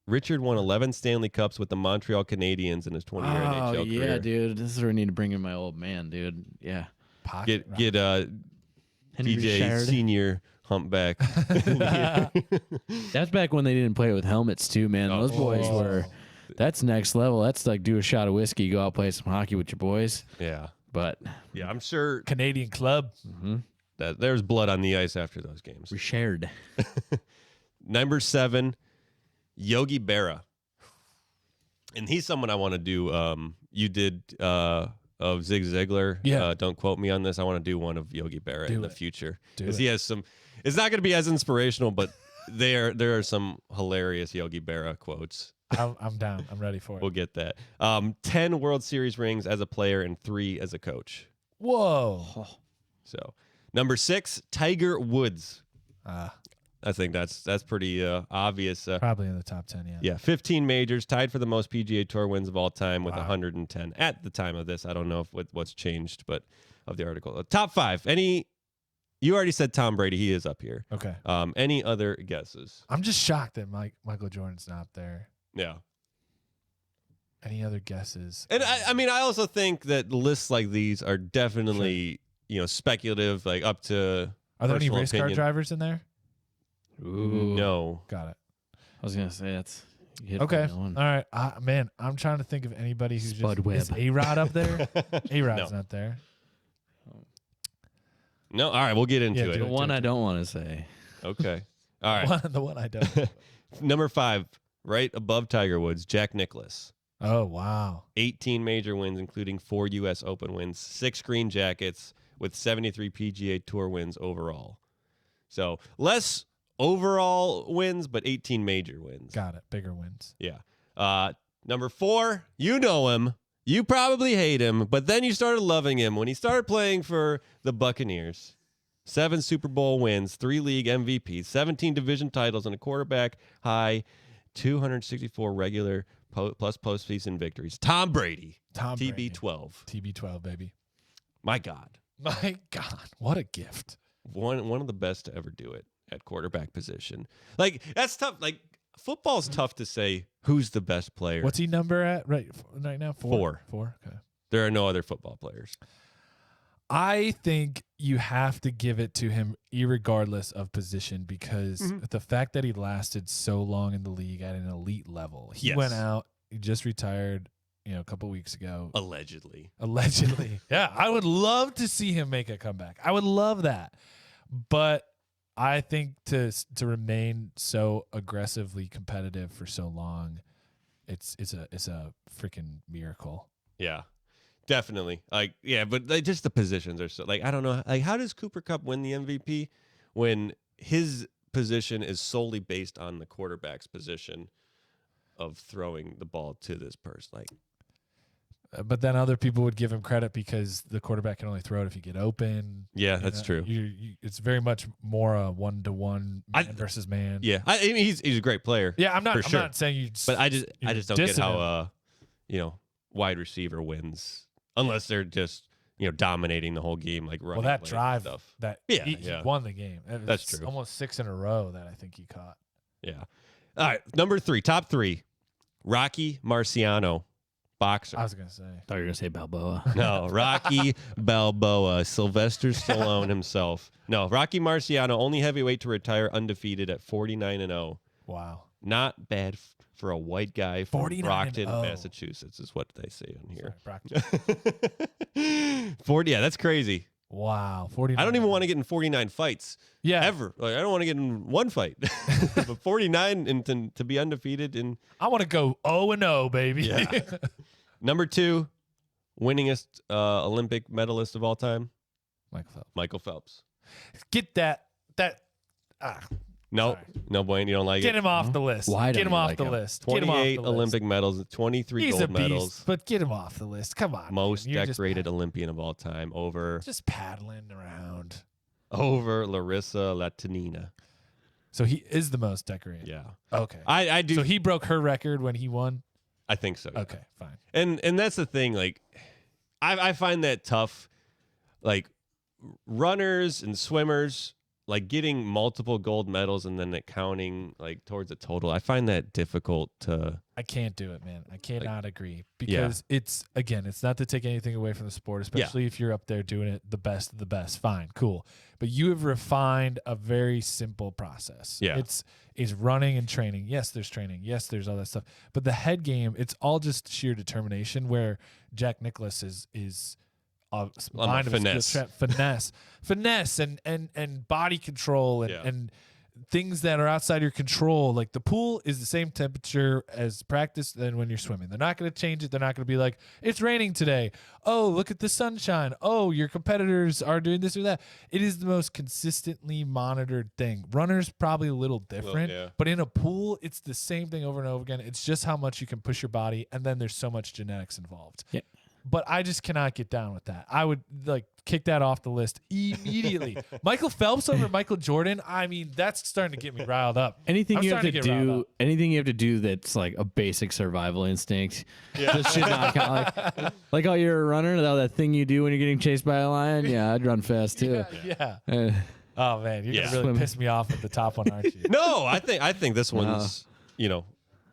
Richard won 11 Stanley Cups with the Montreal Canadiens in his 20-year NHL career. Yeah, dude. This is where we need to bring in my old man, dude. Yeah. Get DJ Senior Humpback. That's back when they didn't play with helmets, too, man. Those boys were... That's next level. That's like do a shot of whiskey, go out play some hockey with your boys. Yeah. But... Yeah, I'm sure... Canadian club. Mm-hmm. That there's blood on the ice after those games. We shared. Number 7... Yogi Berra. And he's someone I want to do. You did of Zig Ziglar. Yeah. Don't quote me on this. I want to do one of Yogi Berra in the future. Because he has some, it's not going to be as inspirational, but there are some hilarious Yogi Berra quotes. I'm down. I'm ready for it. We'll get that. 10 World Series rings as a player and 3 as a coach. Whoa. So, number 6, Tiger Woods. I think that's pretty obvious. Probably in the top 10, yeah. Yeah, 15 majors, tied for the most PGA Tour wins of all time with 110 at the time of this. I don't know if what's changed, but of the article. Top 5. You already said Tom Brady. He is up here. Okay. Any other guesses? I'm just shocked that Michael Jordan's not there. Yeah. Any other guesses? And I also think that lists like these are definitely speculative, like up to. Are there any race opinion. car drivers in there? Ooh. No. Got it. I was gonna say that's okay. All right, man. I'm trying to think of anybody who's is A-Rod up there. A-Rod's not there. No. All right, we'll get into it. The one I don't want to say. Okay. All right. The one I don't. Number 5, right above Tiger Woods, Jack Nicklaus. Oh, wow. 18 major wins, including 4 U.S. Open wins, 6 green jackets with 73 PGA Tour wins overall. So less overall wins, but 18 major wins. Got it. Bigger wins. Yeah. Number 4, you know him. You probably hate him, but then you started loving him when he started playing for the Buccaneers. 7 Super Bowl wins, 3 league MVPs, 17 division titles, and a quarterback high 264 regular plus postseason victories. Tom Brady. TB12. TB12, baby. My God. My God. What a gift. One of the best to ever do it at quarterback position. Like, that's tough. Like, football's tough to say who's the best player. What's he number at right now? 4? 4. Okay. There are no other football players. I think you have to give it to him irregardless of position because the fact that he lasted so long in the league at an elite level. He went out, he just retired, a couple weeks ago. Allegedly. Yeah, I would love to see him make a comeback. I would love that. But I think to remain so aggressively competitive for so long, it's a freaking miracle. Yeah. Definitely. But just the positions are so, I don't know. Like, how does Cooper Kupp win the MVP when his position is solely based on the quarterback's position of throwing the ball to this person? But then other people would give him credit because the quarterback can only throw it if you get open. Yeah, that's true. It's very much more a 1-to-1 man versus man. Yeah, I mean he's a great player. Yeah, I'm not saying you. But I just don't get how wide receiver wins unless they're just dominating the whole game like running. Well, that drive stuff. He won the game. That's true. Almost 6 in a row that I think he caught. Yeah. All right, number 3, top 3, Rocky Marciano. Boxer. I was going to say. I thought you were going to say Balboa. No, Rocky Balboa, Sylvester Stallone himself. No, Rocky Marciano, only heavyweight to retire undefeated at 49-0. Wow. Not bad for a white guy from 49-0. Brockton, Massachusetts, is what they say on here. Sorry, 40, yeah, that's crazy. Wow, 49. I don't even want to get in 49 fights. Yeah. Ever. I don't want to get in one fight. But 49 and to be undefeated in. I want to go 0-0, baby. Yeah. Number 2, winningest Olympic medalist of all time. Michael Phelps. Get that. No, no, Blaine, you don't like it. Get him off the list. Why get don't him you off like the him? list. 28 Olympic medals, 23 He's gold a beast, medals. but get him off the list. Come on. Most man. decorated Olympian of all time over just paddling around. Over Larissa Latinina. So he is the most decorated. Yeah. Okay. I do. So he broke her record when he won? I think so. Yeah. Okay, fine. And that's the thing. Like, I find that tough. Like, runners and swimmers, like getting multiple gold medals and then it counting like towards a total. I find that difficult to. I can't do it, man. I cannot agree because it's not to take anything away from the sport, especially if you're up there doing it the best of the best. Fine, cool. But you have refined a very simple process. Yeah. It's running and training. Yes, there's training. Yes, there's all that stuff. But the head game, it's all just sheer determination where Jack Nicklaus is finesse and body control and things that are outside your control. Like the pool is the same temperature as practice than when you're swimming. They're not going to change it. They're not going to be like, it's raining today. Oh, look at the sunshine. Oh, your competitors are doing this or that. It is the most consistently monitored thing. Runners probably a little different, but in a pool, it's the same thing over and over again. It's just how much you can push your body, and then there's so much genetics involved. Yeah. But I just cannot get down with that. I would kick that off the list immediately. Michael Phelps over Michael Jordan. I mean, that's starting to get me riled up. Anything you have to do that's like a basic survival instinct. Yeah. Just should not count. Like, oh, you're a runner. That thing you do when you're getting chased by a lion. Yeah, I'd run fast too. Yeah. Oh man, you're gonna really piss me off at the top one, aren't you? No, I think this one's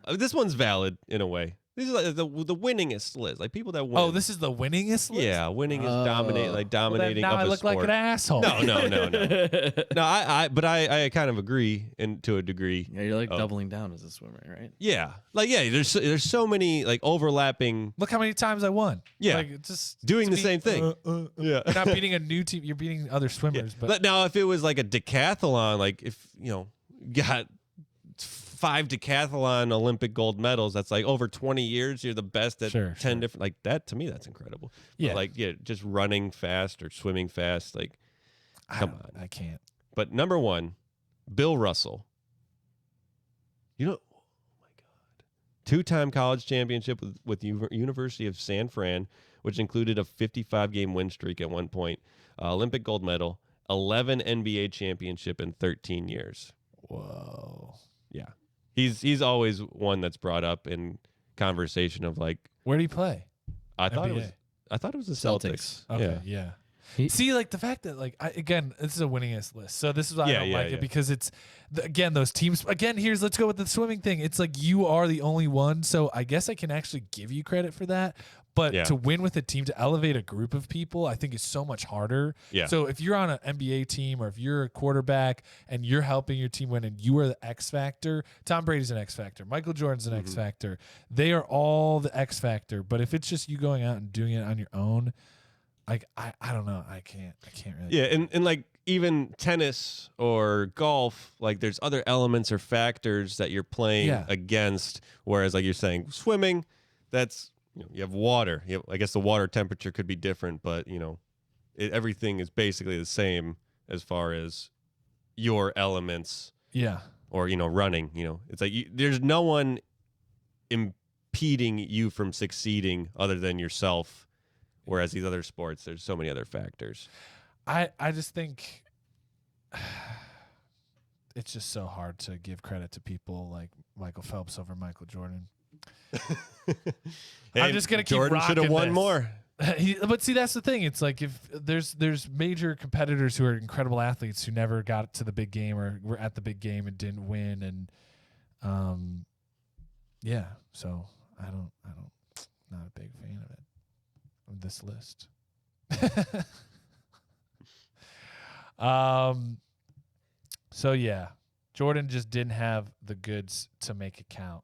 this one's valid in a way. These are like the winningest list, like people that win. Oh, this is the winningest list? Yeah, winning is dominating. Now of I a look sport. like an asshole. No. No, I kind of agree to a degree. Yeah, you're like doubling down as a swimmer, right? Yeah, there's so many like overlapping. Look how many times I won. Yeah, like, just doing the same thing. Yeah, you're not beating a new team. You're beating other swimmers. But now, if it was like a decathlon, like if got 5 decathlon Olympic gold medals. That's like over 20 years. You're the best at 10 different. Like that to me, that's incredible. Yeah. But like just running fast or swimming fast. Like, come on. I can't. But number 1, Bill Russell. You know, oh my God. 2-time college championship with University of San Fran, which included a 55-game win streak at one point. Olympic gold medal, 11 NBA championship in 13 years. Whoa. Yeah. He's always one that's brought up in conversation of like, where do you play? I thought it was the Celtics. Okay, yeah. See, like the fact that, like, again, this is a winningest list, so this is why I don't like it, because it's again those teams. Again, let's go with the swimming thing. It's like you are the only one, so I guess I can actually give you credit for that. But to win with a team, to elevate a group of people, I think is so much harder. Yeah. So if you're on an NBA team, or if you're a quarterback and you're helping your team win, and you are the X factor, Tom Brady's an X factor, Michael Jordan's an X factor. They are all the X factor. But if it's just you going out and doing it on your own, like I don't know, I can't really. Yeah, and like even tennis or golf, like there's other elements or factors that you're playing against. Whereas like you're saying swimming, that's you have water. I guess the water temperature could be different, but everything is basically the same as far as your elements. Yeah. Or running. It's like there's no one impeding you from succeeding other than yourself. Whereas these other sports, there's so many other factors. I just think it's just so hard to give credit to people like Michael Phelps over Michael Jordan. I'm just gonna keep Jordan rocking should have won this. more. But see, that's the thing. It's like if there's major competitors who are incredible athletes who never got to the big game or were at the big game and didn't win, and yeah. So I don't not a big fan of it. This list. So yeah, Jordan just didn't have the goods to make it count.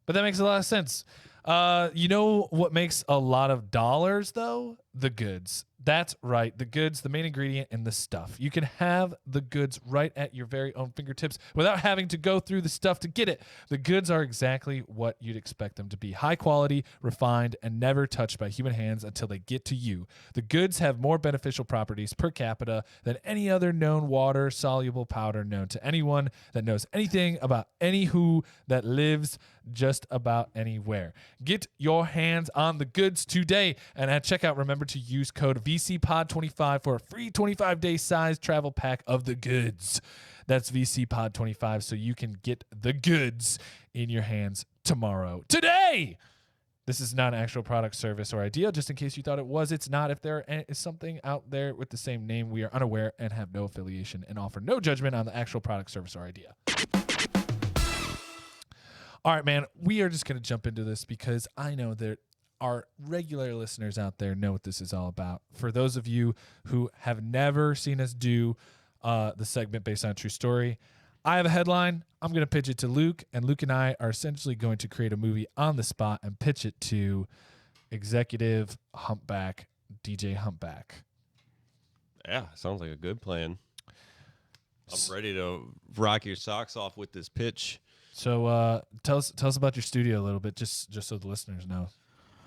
But that makes a lot of sense. You know what makes a lot of dollars though? The goods. That's right. The goods, the main ingredient, and the stuff. You can have the goods right at your very own fingertips without having to go through the stuff to get it. The goods are exactly what you'd expect them to be. High quality, refined, and never touched by human hands until they get to you. The goods have more beneficial properties per capita than any other known water-soluble powder known to anyone that knows anything about any who that lives just about anywhere. Get your hands on the goods today. And at checkout, remember to use code VCPOD25 for a free 25-day size travel pack of the goods. That's VCPOD25 so you can get the goods in your hands tomorrow. Today! This is not an actual product, service, or idea. Just in case you thought it was, it's not. If there is something out there with the same name, we are unaware and have no affiliation and offer no judgment on the actual product, service, or idea. All right, man, we are just going to jump into this because I know that our regular listeners out there know what this is all about. For those of you who have never seen us do the segment based on a true story, I have a headline. I'm going to pitch it to Luke, and Luke and I are essentially going to create a movie on the spot and pitch it to executive Humpback, DJ Humpback. Yeah, sounds like a good plan. I'm ready to rock your socks off with this pitch. So tell us about your studio a little bit, just so the listeners know.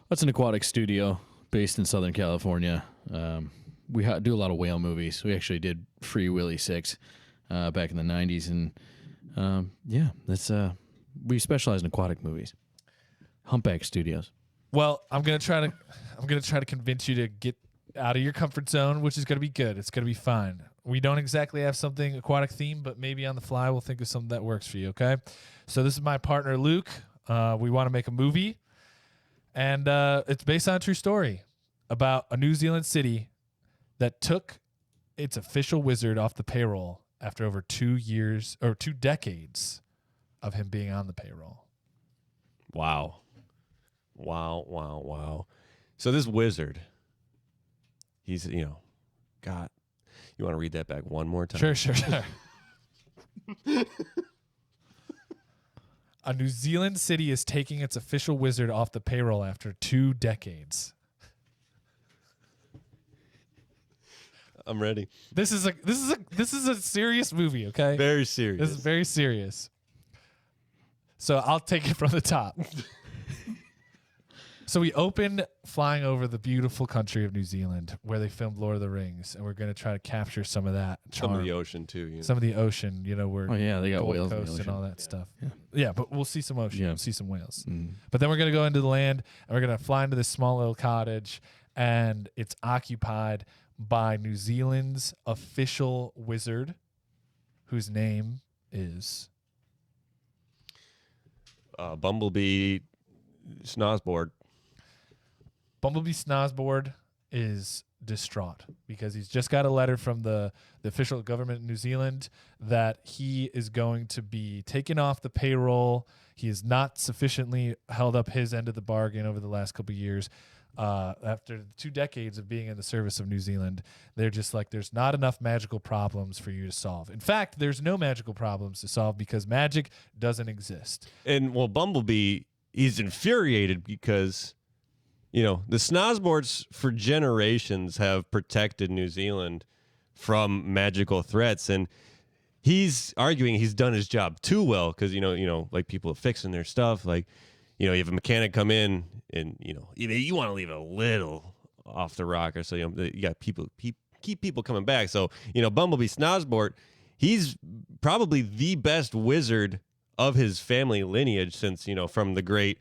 It's an aquatic studio based in Southern California. We do a lot of whale movies. We actually did Free Willy 6 back in the 90s, and that's we specialize in aquatic movies. Humpback Studios. Well, I'm gonna try to convince you to get out of your comfort zone, which is gonna be good. It's gonna be fine. We don't exactly have something aquatic themed, but maybe on the fly we'll think of something that works for you. Okay, so this is my partner Luke. We want to make a movie, and it's based on a true story about a New Zealand city that took its official wizard off the payroll after over 2 decades of him being on the payroll. Wow. So this wizard, he's, God, you want to read that back one more time? Sure. A New Zealand city is taking its official wizard off the payroll after 2 decades. I'm ready. This is a serious movie, okay? Very serious. This is very serious. So I'll take it from the top. So we open flying over the beautiful country of New Zealand where they filmed Lord of the Rings, and we're going to try to capture some of that charm. Some of the ocean, too. You know? Some of the ocean, where they got Gold whales in the Coast ocean. and all that stuff. Yeah. Yeah, but we'll see some ocean. Yeah. We'll see some whales. But then we're going to go into the land, and we're going to fly into this small little cottage, and it's occupied by New Zealand's official wizard, whose name is... Bumblebee Snozboard. Bumblebee Snozboard is distraught because he's just got a letter from the official government in New Zealand that he is going to be taken off the payroll. He has not sufficiently held up his end of the bargain over the last couple of years. After 2 decades of being in the service of New Zealand, they're just like, there's not enough magical problems for you to solve. In fact, there's no magical problems to solve because magic doesn't exist. And, well, Bumblebee, he's infuriated because... the Snozboards for generations have protected New Zealand from magical threats, and he's arguing he's done his job too well because like people are fixing their stuff. Like, you have a mechanic come in, and you want to leave it a little off the rocker, so you got people keep people coming back. So Bumblebee Snozboard, he's probably the best wizard of his family lineage since from the great.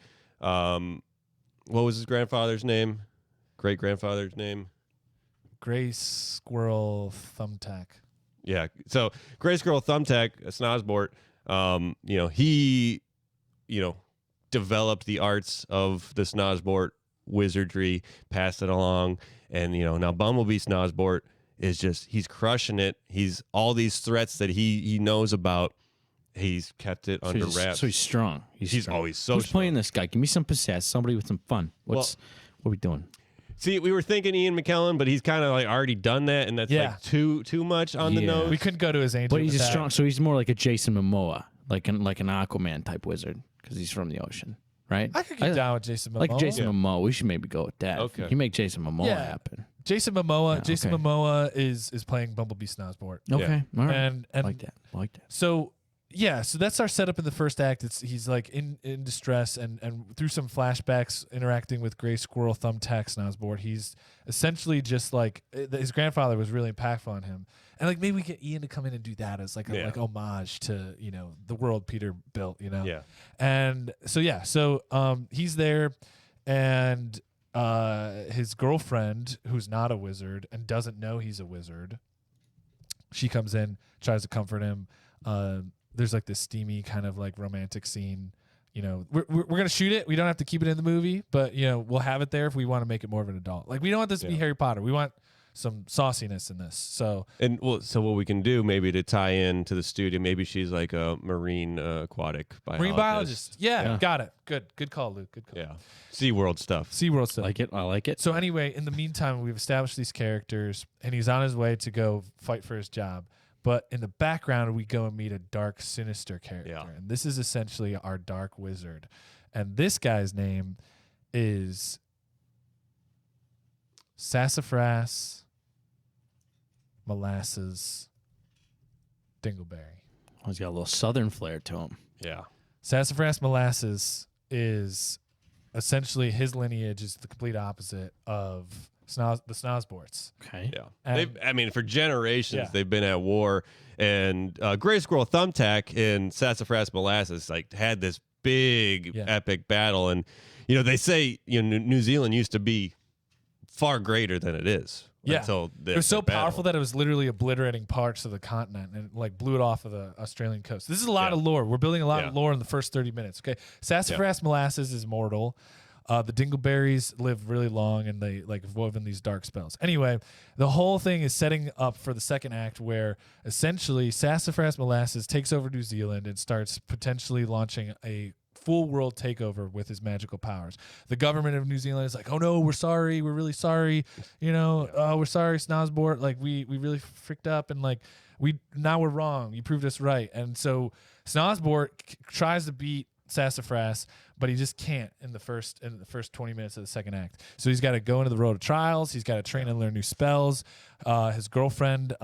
What was his grandfather's name? Great-grandfather's name? Gray Squirrel Thumbtack. Yeah. So Gray Squirrel Thumbtack, Snozboard, he, developed the arts of the Snozboard wizardry, passed it along, and, now Bumblebee Snozboard is he's crushing it. He's all these threats that he knows about. He's kept it under wraps. So he's strong. He's strong. Always so Who's strong. playing this guy? Give me some pizzazz. Somebody with some fun. What are we doing? See, we were thinking Ian McKellen, but he's kind of like already done that, and that's like too much on the nose. We couldn't go to his angel. But he's with a that. strong. So he's more like a Jason Momoa, like an Aquaman type wizard, because he's from the ocean, right? I could get down with Jason Momoa. Like Jason Momoa. We should maybe go with that. Okay. You make Jason Momoa happen. Jason Momoa. Yeah, Jason okay. Momoa is playing Bumblebee Snozboard. Okay, all right. And I like that. I like that. So yeah, so that's our setup in the first act. He's like in distress and through some flashbacks interacting with Gray Squirrel Thumbtack Snozboard. He's essentially just like his grandfather was really impactful on him. And like maybe we get Ian to come in and do that as like a homage to, the world Peter built, Yeah. And so he's there, and his girlfriend, who's not a wizard and doesn't know he's a wizard, she comes in, tries to comfort him. There's like this steamy kind of like romantic scene. We're gonna shoot it. We don't have to keep it in the movie, but we'll have it there if we want to make it more of an adult. Like we don't want this to be Harry Potter. We want some sauciness in this. So so what we can do maybe to tie in to the studio, maybe she's like a marine aquatic biologist. marine biologist. Yeah, got it. Good call, Luke. Good call. Yeah. SeaWorld stuff. SeaWorld stuff. I like it. So anyway, in the meantime, we've established these characters, and he's on his way to go fight for his job. But in the background, we go and meet a dark, sinister character. Yeah. And this is essentially our dark wizard. And this guy's name is Sassafras Molasses Dingleberry. He's got a little southern flair to him. Yeah. Sassafras Molasses is essentially, his lineage is the complete opposite of the Snozboards. Okay. Yeah. And for generations, they've been at war. And Gray Squirrel Thumbtack and Sassafras Molasses had this big, epic battle. And, they say, New Zealand used to be far greater than it is. Yeah. Until it was so battle. powerful that it was literally obliterating parts of the continent and blew it off of the Australian coast. This is a lot of lore. We're building a lot of lore in the first 30 minutes. Okay. Sassafras Molasses is mortal. The Dingleberries live really long, and they have woven these dark spells. Anyway, the whole thing is setting up for the second act, where essentially Sassafras Molasses takes over New Zealand and starts potentially launching a full world takeover with his magical powers. The government of New Zealand is like, "Oh no, we're sorry, we're really sorry. We're sorry, Snozboard. Like we really freaked up, and now we're wrong. You proved us right." And so Snozboard tries to beat Sassafras, but he just can't in the first 20 minutes of the second act. So he's got to go into the road of trials. He's got to train and learn new spells. His girlfriend,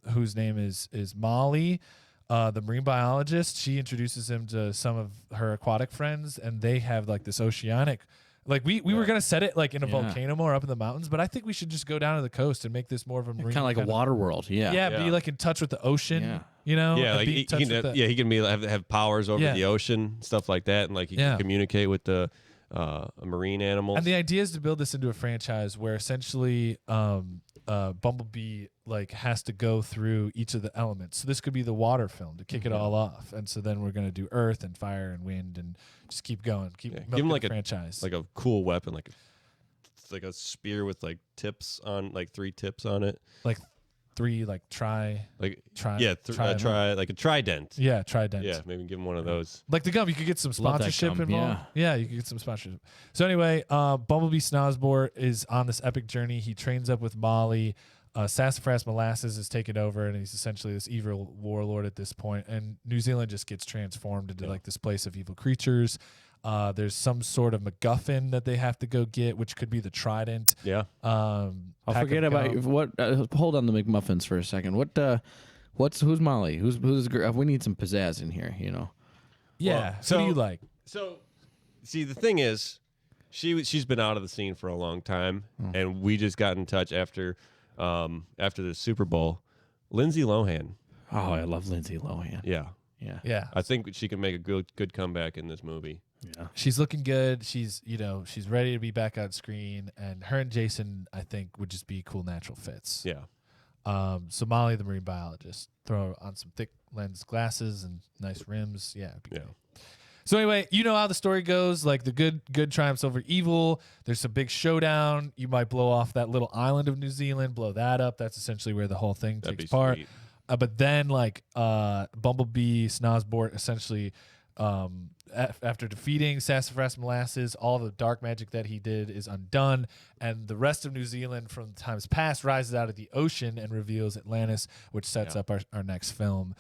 whose name is Molly, the marine biologist, she introduces him to some of her aquatic friends, and they have like this oceanic. Like we were gonna set it like in a volcano more up in the mountains, but I think we should just go down to the coast and make this more of a marine, kind of like a water world. Yeah. be like in touch with the ocean. Yeah. You know, Yeah, and like be in he touch can, with the- he can be have powers over Yeah. the ocean, stuff like that, and like he can communicate with the marine animals. And the idea is to build this into a franchise where essentially Bumblebee like has to go through each of the elements. So this could be the water film to kick it all off, and so then we're gonna do earth and fire and wind and just keep going, keep give milking him like the a franchise. like a cool weapon, it's like a spear with like tips on, like 3 tips on it, like 3 like like try like a trident. trident. Yeah, maybe give him one of those. Like the gum, you could get some Love that sponsorship gum, involved. Yeah, you could get some sponsorship. So anyway, Bumblebee Snozbort is on this epic journey. He trains up with Molly. Sassafras Molasses is taken over, and he's essentially this evil warlord at this point. And New Zealand just gets transformed into like this place of evil creatures. There's some sort of MacGuffin that they have to go get, which could be the trident. Yeah. I'll forget about what. Hold on the McMuffins for a second. Who's Molly? Who's the girl? We need some pizzazz in here. You know. Yeah. Well, So who do you like? So, see, the thing is, she's been out of the scene for a long time, and we just got in touch after the Super Bowl. Lindsay Lohan. Oh, I love Lindsay Lohan. Yeah. Yeah. I think she can make a good comeback in this movie. Yeah. She's looking good. She's ready to be back on screen, and her and Jason, I think, would just be cool natural fits. Yeah. So Molly, the marine biologist, throw on some thick lens glasses and nice rims. Yeah. It'd be great. So anyway, you know how the story goes. Like the good triumphs over evil. There's some big showdown. You might blow off that little island of New Zealand, blow that up. That's essentially where the whole thing That'd takes be part. sweet. But then Bumblebee Snozbort essentially after defeating Sassafras Molasses, all the dark magic that he did is undone, and the rest of New Zealand from times past rises out of the ocean and reveals Atlantis, which sets up our next film,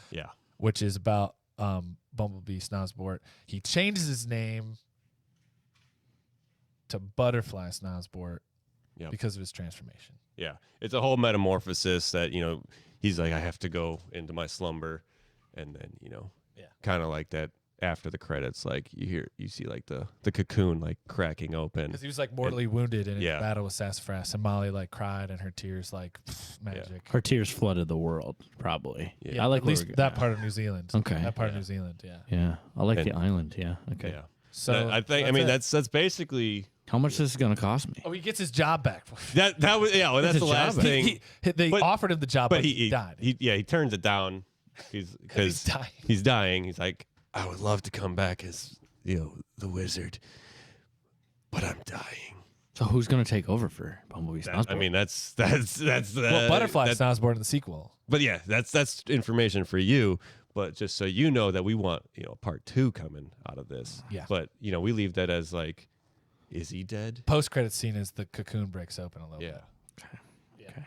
which is about Bumblebee Snozbort. He changes his name to Butterfly Snozbort because of his transformation. Yeah. It's a whole metamorphosis that, he's like, I have to go into my slumber, and then, kind of like that after the credits, like you see like the cocoon like cracking open. Because he was like mortally wounded in his Yeah. battle with Sassafras, and Molly like cried, and her tears like magic. Her tears flooded the world, probably. Yeah. I like At least where that part of New Zealand. Okay. That part of New Zealand, yeah. Yeah, I like And- the island. Yeah. Okay. Yeah. So I think, that's basically How much this is gonna cost me? Oh, he gets his job back. that was well, that's It's the a last job. thing. They But- offered him the job, but he died. He turns it down because dying. he's dying. He's like, I would love to come back as the wizard, but I'm dying. So who's gonna take over for Bumblebee's That- I mean, that's the Well, Butterfly Snozbort in the sequel. But yeah, that's information for you. But just so you know that we want part 2 coming out of this. Yeah. But we leave that as like, is he dead? Post-credit scene is the cocoon breaks open a little Yeah. bit. Okay.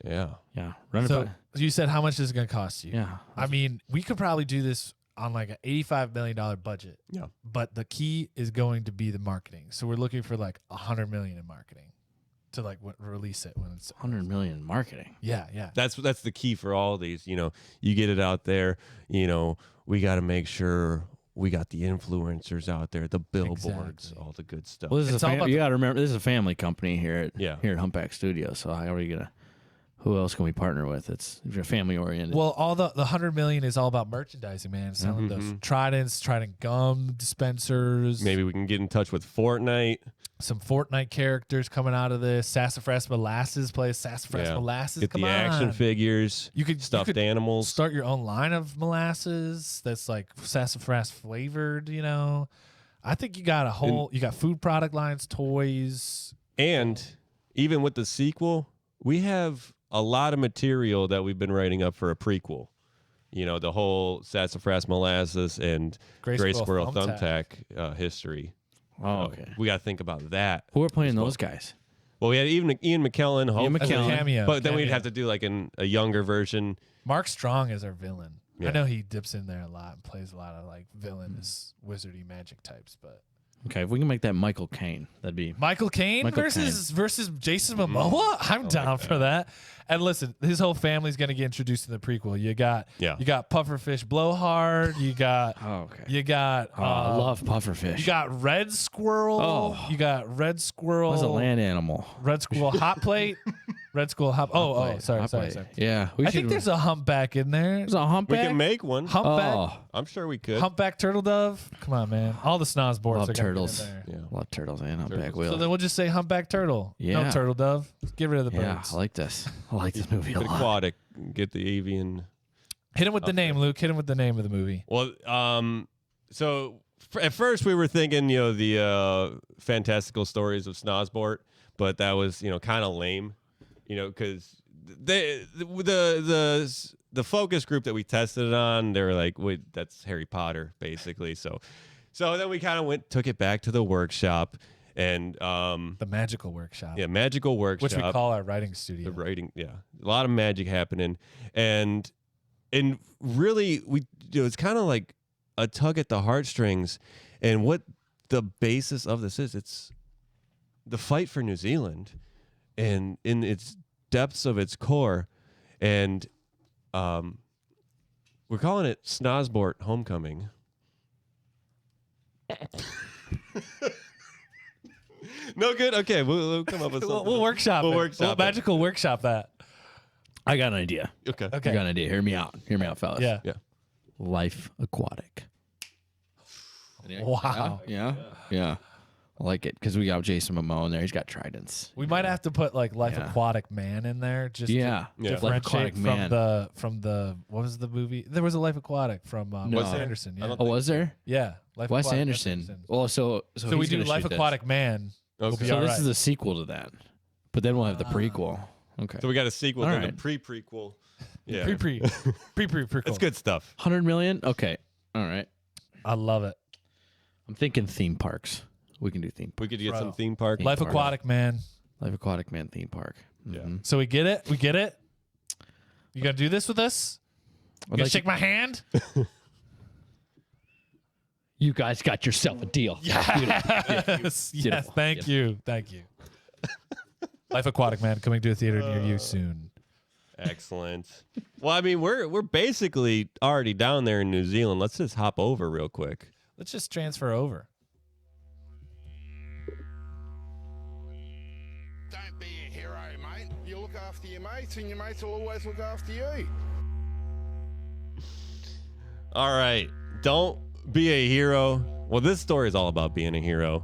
Yeah. Yeah. Run it So by. you said how much is it going to cost you? Yeah. I mean, we could probably do this on like an $85 million budget. Yeah. But the key is going to be the marketing. So we're looking for like $100 million in marketing to like release it when it's 100 million in marketing. Yeah. That's the key for all these. You get it out there. We got to make sure we got the influencers out there, the billboards, Exactly. all the good stuff. Well, this is It's all about you got to remember this is a family company here at Yeah. Humpback Studios. So how are you gonna? Who else can we partner with? It's family oriented. Well, all the $100 million is all about merchandising, man. Selling those Tridents, Trident gum dispensers. Maybe we can get in touch with Fortnite. Some Fortnite characters coming out of this. Sassafras Molasses plays Sassafras Yeah. Molasses. Get Come the on. action figures. You could stuffed animals. Start your own line of molasses that's like sassafras flavored. I think you got you got food product lines, toys. And even with the sequel, we have a lot of material that we've been writing up for a prequel. The whole Sassafras Molasses and Gray Squirrel Thumbtack history. oh, okay. We got to think about that. Who are playing those guys? Well, we had even Ian McKellen, Ian As a McKellen. cameo. but then we'd Cameo. have to do like a younger version. Mark Strong is our villain. Yeah. I know he dips in there a lot and plays a lot of like villainous wizardy magic types, but Okay, if we can make that Michael Caine, that'd be Michael Caine versus Jason Momoa. I'm down for that. And listen, his whole family's gonna get introduced in the prequel. You got Pufferfish Blowhard. You got I love pufferfish. You got Red Squirrel. Oh. You got Red Squirrel. What's a land animal? Red Squirrel Hot Plate. Red Squirrel Hot. Sorry. Yeah, I think there's a humpback in there. There's a humpback. We can make one. Humpback. Oh, I'm sure we could. Humpback turtle dove. Come on, man. All the snoz boards love are gonna turtles. be in there. Yeah. Love turtles and humpback So whales. then we'll just say humpback turtle. Yeah. No turtle dove. Let's get rid of the Yeah, birds. I like this. I like this movie a lot. Aquatic. Get the avian. Hit him with the name, Luke. Hit him with the name of the movie. Well, so at first we were thinking, the fantastical stories of Snozbort, but that was, kind of lame, because the focus group that we tested it on, they were like, wait, that's Harry Potter, basically. So then we kind of took it back to the workshop and The magical workshop. yeah, magical workshop, Which we call our writing studio. the writing, yeah, a lot of magic happening, and really it's kind of like a tug at the heartstrings, and what the basis of this is, it's the fight for New Zealand, and in its depths of its core, and we're calling it Snozbort Homecoming. No good. Okay, we'll come up with something. We'll workshop We'll it. workshop it. Magical workshop that. I got an idea. Okay. Okay. I got an idea. Hear me out. Hear me out, fellas. Yeah. Yeah. Life Aquatic. Wow. Yeah. I like it because we got Jason Momoa in there. He's got tridents. We might have to put like Life Yeah. Aquatic Man in there just to Yeah. differentiate Aquatic from Man. the what was the movie? There was a Life Aquatic from No. Wes Anderson. I Yeah. don't Oh, was there? Yeah. Life Wes Aquatic, Anderson. Oh, so So we he's do gonna Life shoot this. Aquatic Man. Okay. be So all this right. is the sequel to that, but then we'll have the prequel. Okay. So we got a sequel All to right. the pre-prequel. Yeah. Pre-prequel. It's good stuff. 100 million. Okay. All right. I love it. I'm thinking theme parks. We can do theme. We could get Bro. some theme park. Life park. Aquatic Man. Life Aquatic Man theme park. Yeah. Mhm. So we get it. We get it. You gonna do this with us? You I'd gonna like shake my hand? You guys got yourself a deal. Yes. Yes. Thank you. Thank you. Life Aquatic Man coming to a theater near you soon. Excellent. Well, I mean, we're basically already down there in New Zealand. Let's just hop over real quick. Let's just transfer over. Don't be a hero, mate. You look after your mates, and your mates will always look after you. All right. Don't be a hero. Well, this story is all about being a hero.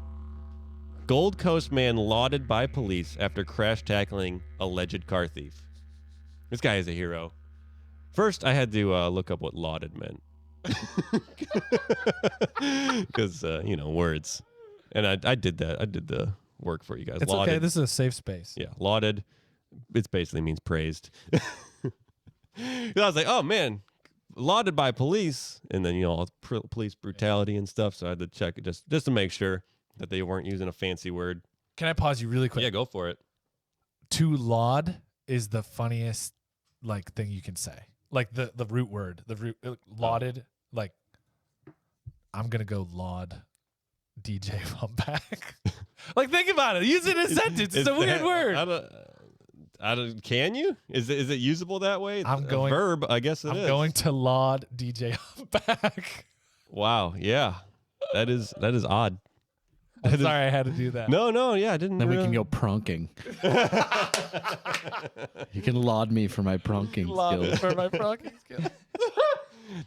Gold Coast man lauded by police after crash tackling alleged car thief. This guy is a hero. First, I had to look up what lauded meant. Because, words. And I did that. I did the work for you guys. It's Lauded. okay. This is a safe space. Yeah, lauded. It basically means praised. I was like, oh, man, lauded by police. And then, all police brutality and stuff. So I had to check it just to make sure that they weren't using a fancy word. Can I pause you really quick? Yeah, go for it. To laud is the funniest thing you can say. Like the root word, the root lauded. Like I'm gonna go laud DJ Humpback. Think about it. Use it in a sentence. It's a weird word. I don't. Can you? Is it usable that way? I'm A going- verb. I guess it is. I'm going to laud DJ Humpback. Wow. Yeah. That is odd. I'm sorry I had to do that. No. Yeah, I didn't. Then we can go prunking. You can laud me for my prunking Laud skills. for my proggy skills.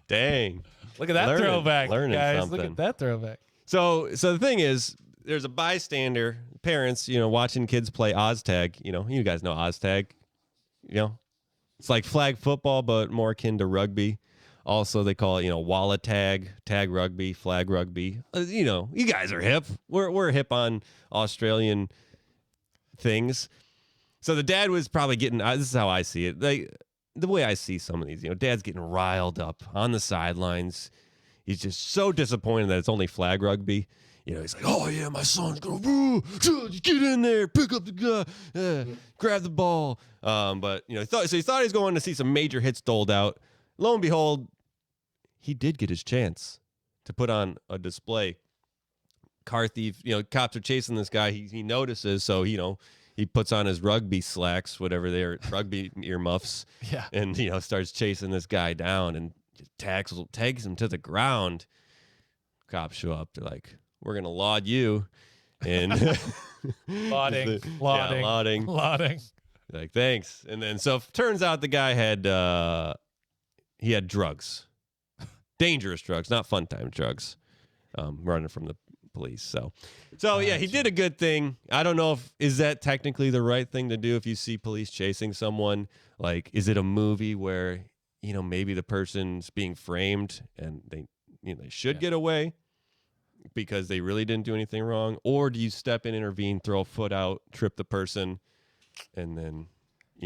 Dang. Look at that Learning- throwback, learning guys. something. Look at that throwback. So the thing is, there's a bystander, parents, watching kids play Oztag. You guys know Oztag. It's like flag football, but more akin to rugby. Also, they call it, wallet tag rugby, flag rugby. You guys are hip. We're hip on Australian things. So the dad was probably getting. This is how I see it. The way I see some of these, dad's getting riled up on the sidelines. He's just so disappointed that it's only flag rugby. He's like, oh yeah, my son's gonna get in there, pick up the guy, grab the ball. But he thought he was going to see some major hits doled out. Lo and behold, he did get his chance to put on a display. car thief, cops are chasing this guy. He notices, so he puts on his rugby slacks, whatever they are, rugby earmuffs, and starts chasing this guy down and tags him to the ground. Cops show up. They're like, "We're gonna laud you," and Lauding. Like, thanks. And then so turns out the guy had drugs, dangerous drugs, not fun time drugs, running from the police. So yeah, he did a good thing. I don't know is that technically the right thing to do if you see police chasing someone. Like, is it a movie where maybe the person's being framed and they should get away because they really didn't do anything wrong, or do you step in, intervene, throw a foot out, trip the person, and then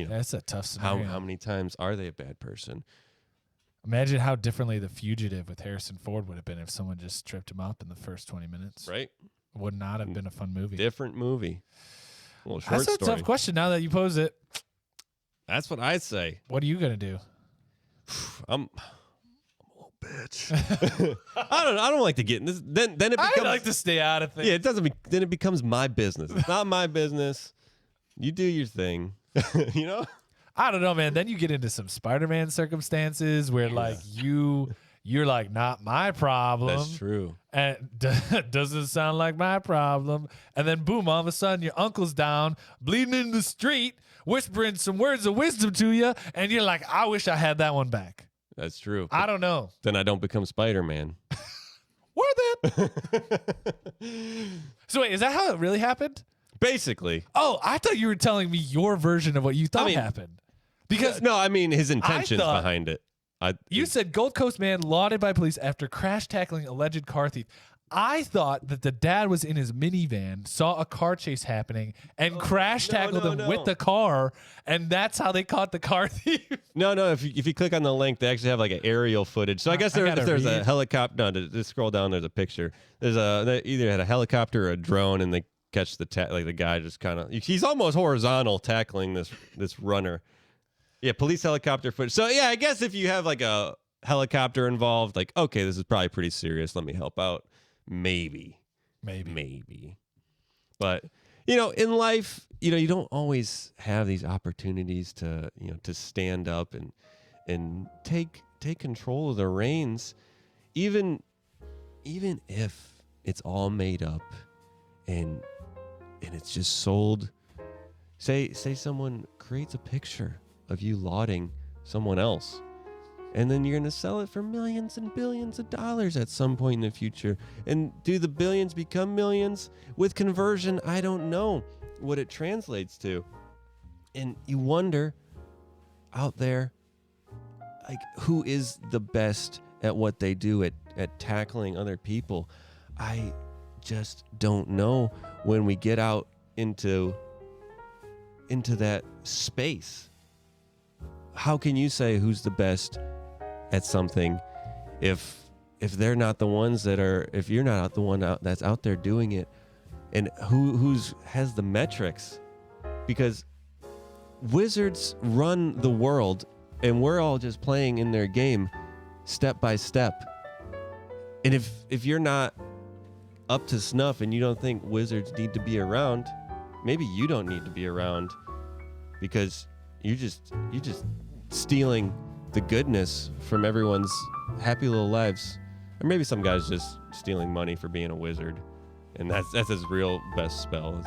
that's a tough scenario. How many times are they a bad person? Imagine how differently The Fugitive with Harrison Ford would have been if someone just tripped him up in the first 20 minutes. Right. Would not have been a fun movie. Different movie. A little short That's a tough question now that you pose it. That's what I say. What are you going to do? I'm a little bitch. I don't like to get in this. Then it becomes, I like to stay out of things. Yeah, it doesn't. Then it becomes my business. It's not my business. You do your thing. I don't know, man. Then you get into some Spider-Man circumstances where like you're like, not my problem. That's true. And doesn't sound like my problem. And then boom, all of a sudden your uncle's down, bleeding in the street, whispering some words of wisdom to you, and you're like, I wish I had that one back. That's true. I don't know. Then I don't become Spider-Man. Worth it. So wait, is that how it really happened? Basically. Oh, I thought you were telling me your version of what you thought happened. Because no, I mean his intentions behind it. You said Gold Coast man lauded by police after crash tackling alleged car thief. I thought that the dad was in his minivan, saw a car chase happening, and crash tackled him with the car, and that's how they caught the car thief. No. If you click on the link, they actually have like an aerial footage. So I guess if there's a helicopter. No, just scroll down. There's a picture. They either had a helicopter or a drone, and they catch the guy just kind of. He's almost horizontal tackling this runner. Yeah, police helicopter footage. So yeah, I guess if you have like a helicopter involved, like, okay, this is probably pretty serious. Let me help out. Maybe. But in life, you don't always have these opportunities to to stand up and take control of the reins, even if it's all made up and it's just sold. Say someone creates a picture of you lauding someone else, and then you're going to sell it for millions and billions of dollars at some point in the future. And do the billions become millions? With conversion, I don't know what it translates to. And you wonder out there, like, who is the best at what they do at tackling other people? I just don't know when we get out into that space. How can you say who's the best at something if they're not the ones that are, if you're not the one that's out there doing it, and who's has the metrics? Because wizards run the world and we're all just playing in their game step by step. And if you're not up to snuff and you don't think wizards need to be around, maybe you don't need to be around, because you're just stealing the goodness from everyone's happy little lives. Or maybe some guy's just stealing money for being a wizard, and that's his real best spell, is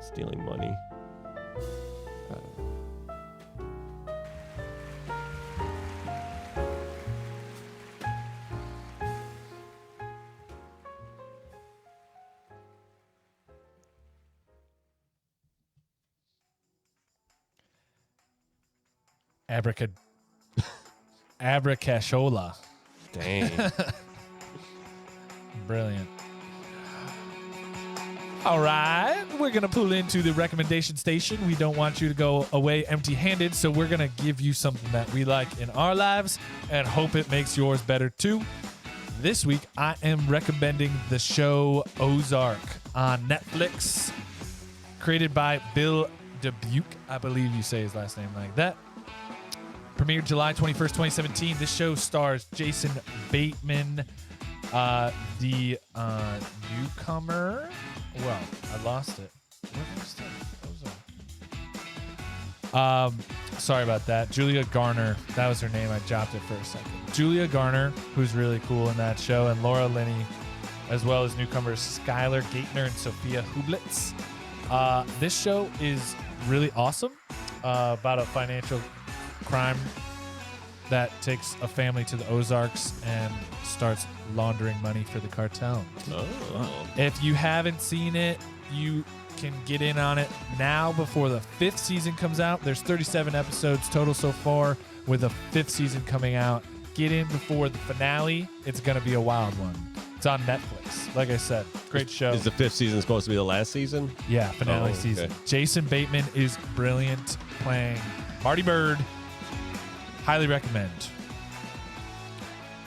stealing money. Abracashola. Dang. Brilliant. All right, we're going to pull into the recommendation station. We don't want you to go away empty-handed, so we're going to give you something that we like in our lives and hope it makes yours better too. This week, I am recommending the show Ozark on Netflix, created by Bill Dubuque. I believe you say his last name like that. Premiered July 21st, 2017. This show stars Jason Bateman, The newcomer. Well, I lost it. Where was Ozark? Sorry about that. Julia Garner. That was her name. I dropped it for a second. Julia Garner, who's really cool in that show, and Laura Linney, as well as newcomers Skylar Gaitner and Sophia Hublitz. This show is really awesome. About a financial crime that takes a family to the Ozarks and starts laundering money for the cartel. Oh. If you haven't seen it, you can get in on it now before the 5th season comes out. There's 37 episodes total so far, with the 5th season coming out. Get in before the finale. It's going to be a wild one. It's on Netflix. Like I said, great show. Is the 5th season supposed to be the last season? Yeah, finale okay. season. Jason Bateman is brilliant playing Marty Bird. Highly recommend.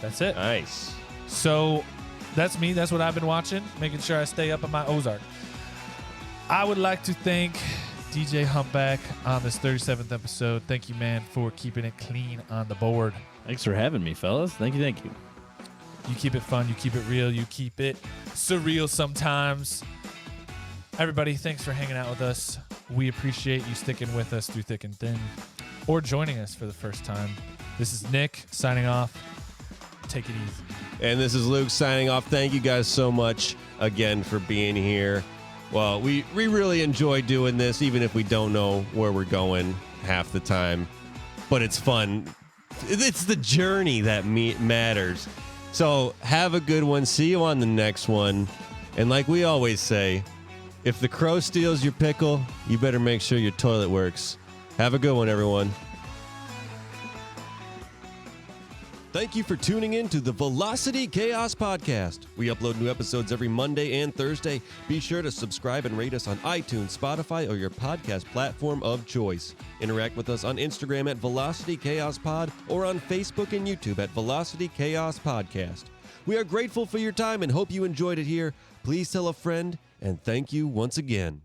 That's it. Nice. So that's me. That's what I've been watching, making sure I stay up on my Ozark. I would like to thank DJ Humpback on this 37th episode. Thank you, man, for keeping it clean on the board. Thanks for having me, fellas. Thank you. You keep it fun. You keep it real. You keep it surreal sometimes. Everybody, thanks for hanging out with us. We appreciate you sticking with us through thick and thin, or joining us for the first time. This is Nick signing off. Take it easy. And this is Luke signing off. Thank you guys so much again for being here. Well, we really enjoy doing this, even if we don't know where we're going half the time. But it's fun. It's the journey that matters. So have a good one. See you on the next one. And like we always say, if the crow steals your pickle, you better make sure your toilet works. Have a good one, everyone. Thank you for tuning in to the Velocity Chaos Podcast. We upload new episodes every Monday and Thursday. Be sure to subscribe and rate us on iTunes, Spotify, or your podcast platform of choice. Interact with us on Instagram at Velocity Chaos Pod or on Facebook and YouTube at Velocity Chaos Podcast. We are grateful for your time and hope you enjoyed it here. Please tell a friend, and thank you once again.